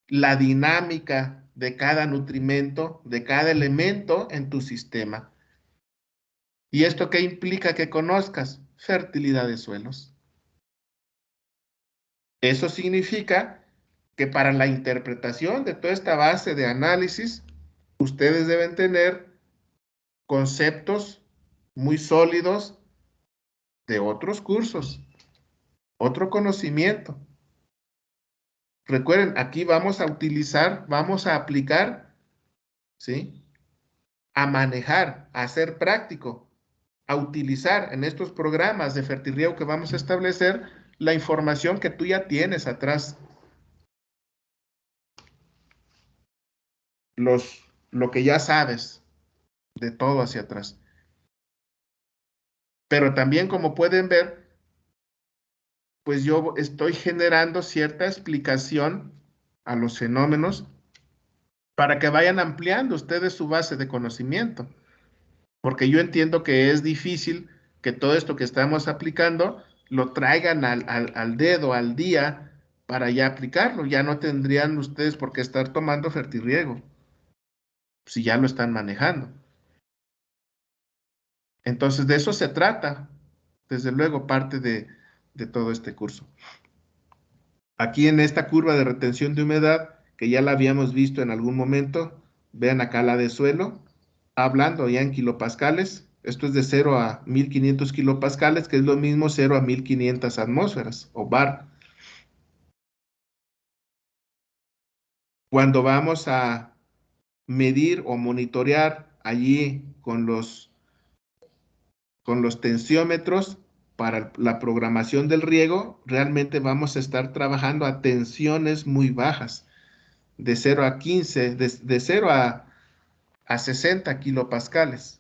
La dinámica de cada nutrimento, de cada elemento en tu sistema. ¿Y esto qué implica que conozcas? Fertilidad de suelos. Eso significa que para la interpretación de toda esta base de análisis, ustedes deben tener conceptos muy sólidos de otros cursos, otro conocimiento. Recuerden, aquí vamos a utilizar, vamos a aplicar, ¿sí? A manejar, a hacer práctico, a utilizar en estos programas de fertirriego que vamos a establecer la información que tú ya tienes atrás. Lo que ya sabes de todo hacia atrás. Pero también, como pueden ver, pues yo estoy generando cierta explicación a los fenómenos para que vayan ampliando ustedes su base de conocimiento. Porque yo entiendo que es difícil que todo esto que estamos aplicando lo traigan al dedo, al día, para ya aplicarlo. Ya no tendrían ustedes por qué estar tomando fertirriego, si ya lo están manejando. Entonces, de eso se trata, desde luego, parte de todo este curso. Aquí en esta curva de retención de humedad, que ya la habíamos visto en algún momento, vean acá la de suelo, hablando ya en kilopascales, esto es de 0 a 1500 kilopascales, que es lo mismo 0 a 1500 atmósferas, o bar. Cuando vamos a medir o monitorear allí con los tensiómetros para la programación del riego, realmente vamos a estar trabajando a tensiones muy bajas, de 0 a 15, de 0 a 60 kilopascales.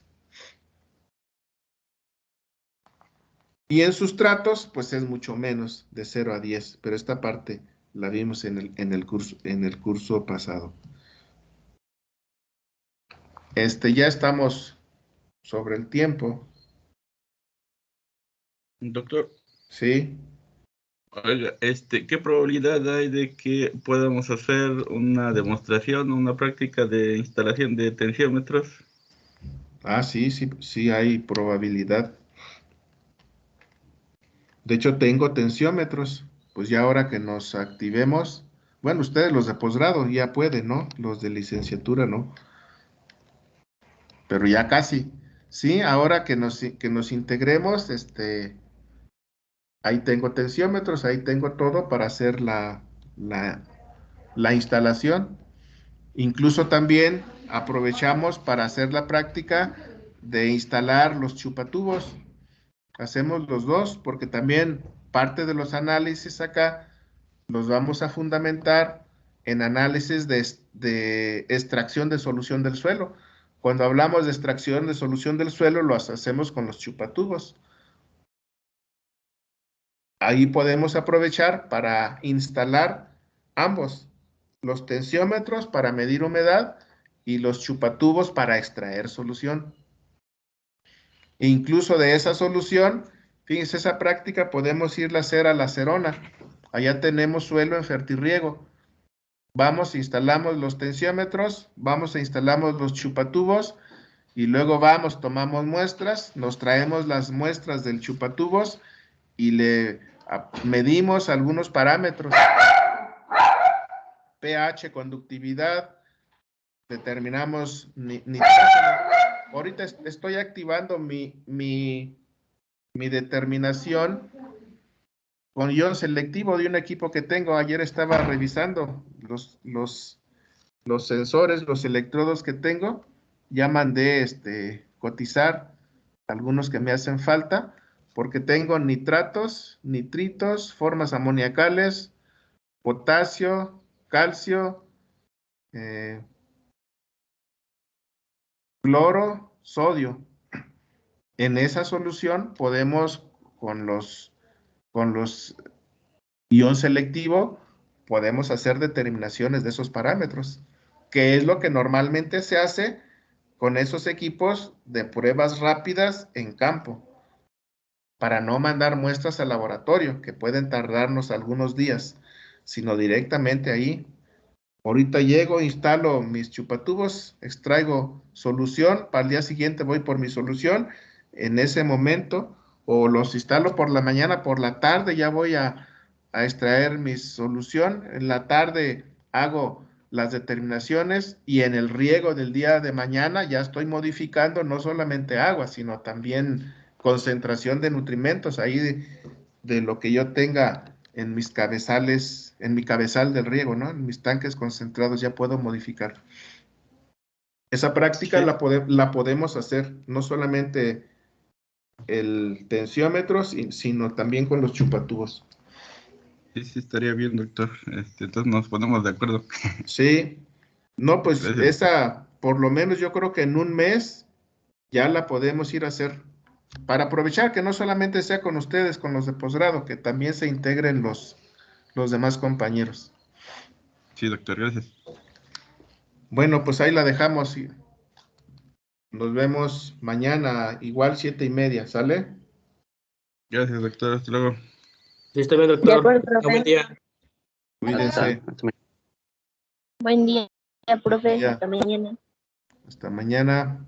Y en sustratos, pues es mucho menos, de 0 a 10, pero esta parte la vimos en el curso pasado. Ya estamos sobre el tiempo. Doctor, Sí. oiga, ¿qué probabilidad hay de que podamos hacer una demostración, una práctica de instalación de tensiómetros? Ah, sí hay probabilidad. De hecho, tengo tensiómetros. Pues ya ahora que nos activemos, bueno, ustedes los de posgrado ya pueden, ¿no? Los de licenciatura, ¿no? Pero ya casi. Sí, ahora que nos integremos, ahí tengo tensiómetros, ahí tengo todo para hacer la instalación. Incluso también aprovechamos para hacer la práctica de instalar los chupatubos. Hacemos los dos, porque también parte de los análisis acá los vamos a fundamentar en análisis de extracción de solución del suelo. Cuando hablamos de extracción de solución del suelo, lo hacemos con los chupatubos. Ahí podemos aprovechar para instalar ambos, los tensiómetros para medir humedad y los chupatubos para extraer solución. E incluso de esa solución, fíjense, esa práctica podemos irla a hacer a La Cerona. Allá tenemos suelo en fertirriego. Vamos, instalamos los tensiómetros, vamos e instalamos los chupatubos y luego vamos, tomamos muestras, nos traemos las muestras del chupatubos y le medimos algunos parámetros. pH, conductividad, determinamos nitrógeno. Ahorita estoy activando mi determinación con ion selectivo de un equipo que tengo. Ayer estaba revisando los sensores, los electrodos que tengo. Ya mandé cotizar algunos que me hacen falta, porque tengo nitratos, nitritos, formas amoniacales, potasio, calcio, cloro, sodio. En esa solución podemos, con los ion selectivo, podemos hacer determinaciones de esos parámetros, que es lo que normalmente se hace con esos equipos de pruebas rápidas en campo, para no mandar muestras al laboratorio, que pueden tardarnos algunos días, sino directamente ahí. Ahorita llego, instalo mis chupatubos, extraigo solución, para el día siguiente voy por mi solución, en ese momento, o los instalo por la mañana, por la tarde ya voy a extraer mi solución, en la tarde hago las determinaciones y en el riego del día de mañana ya estoy modificando no solamente agua, sino también concentración de nutrimentos ahí de lo que yo tenga en mis cabezales, en mi cabezal del riego, ¿no? En mis tanques concentrados ya puedo modificar. Esa práctica sí la podemos hacer, no solamente el tensiómetro, sino también con los chupatubos. Sí, estaría bien, doctor. Entonces nos ponemos de acuerdo. Sí. No, pues Gracias. esa, por lo menos yo creo que en un mes ya la podemos ir a hacer. para aprovechar que no solamente sea con ustedes, con los de posgrado, que también se integren los demás compañeros. Sí, doctor, gracias. Bueno, pues ahí la dejamos y nos vemos mañana, igual 7:30, ¿sale? Gracias, doctor. Hasta luego. Sí, está bien, De doctor. acuerdo, Tenga profe. buen día. Cuídense. Buen día, profe. Ya. Hasta mañana. Hasta mañana.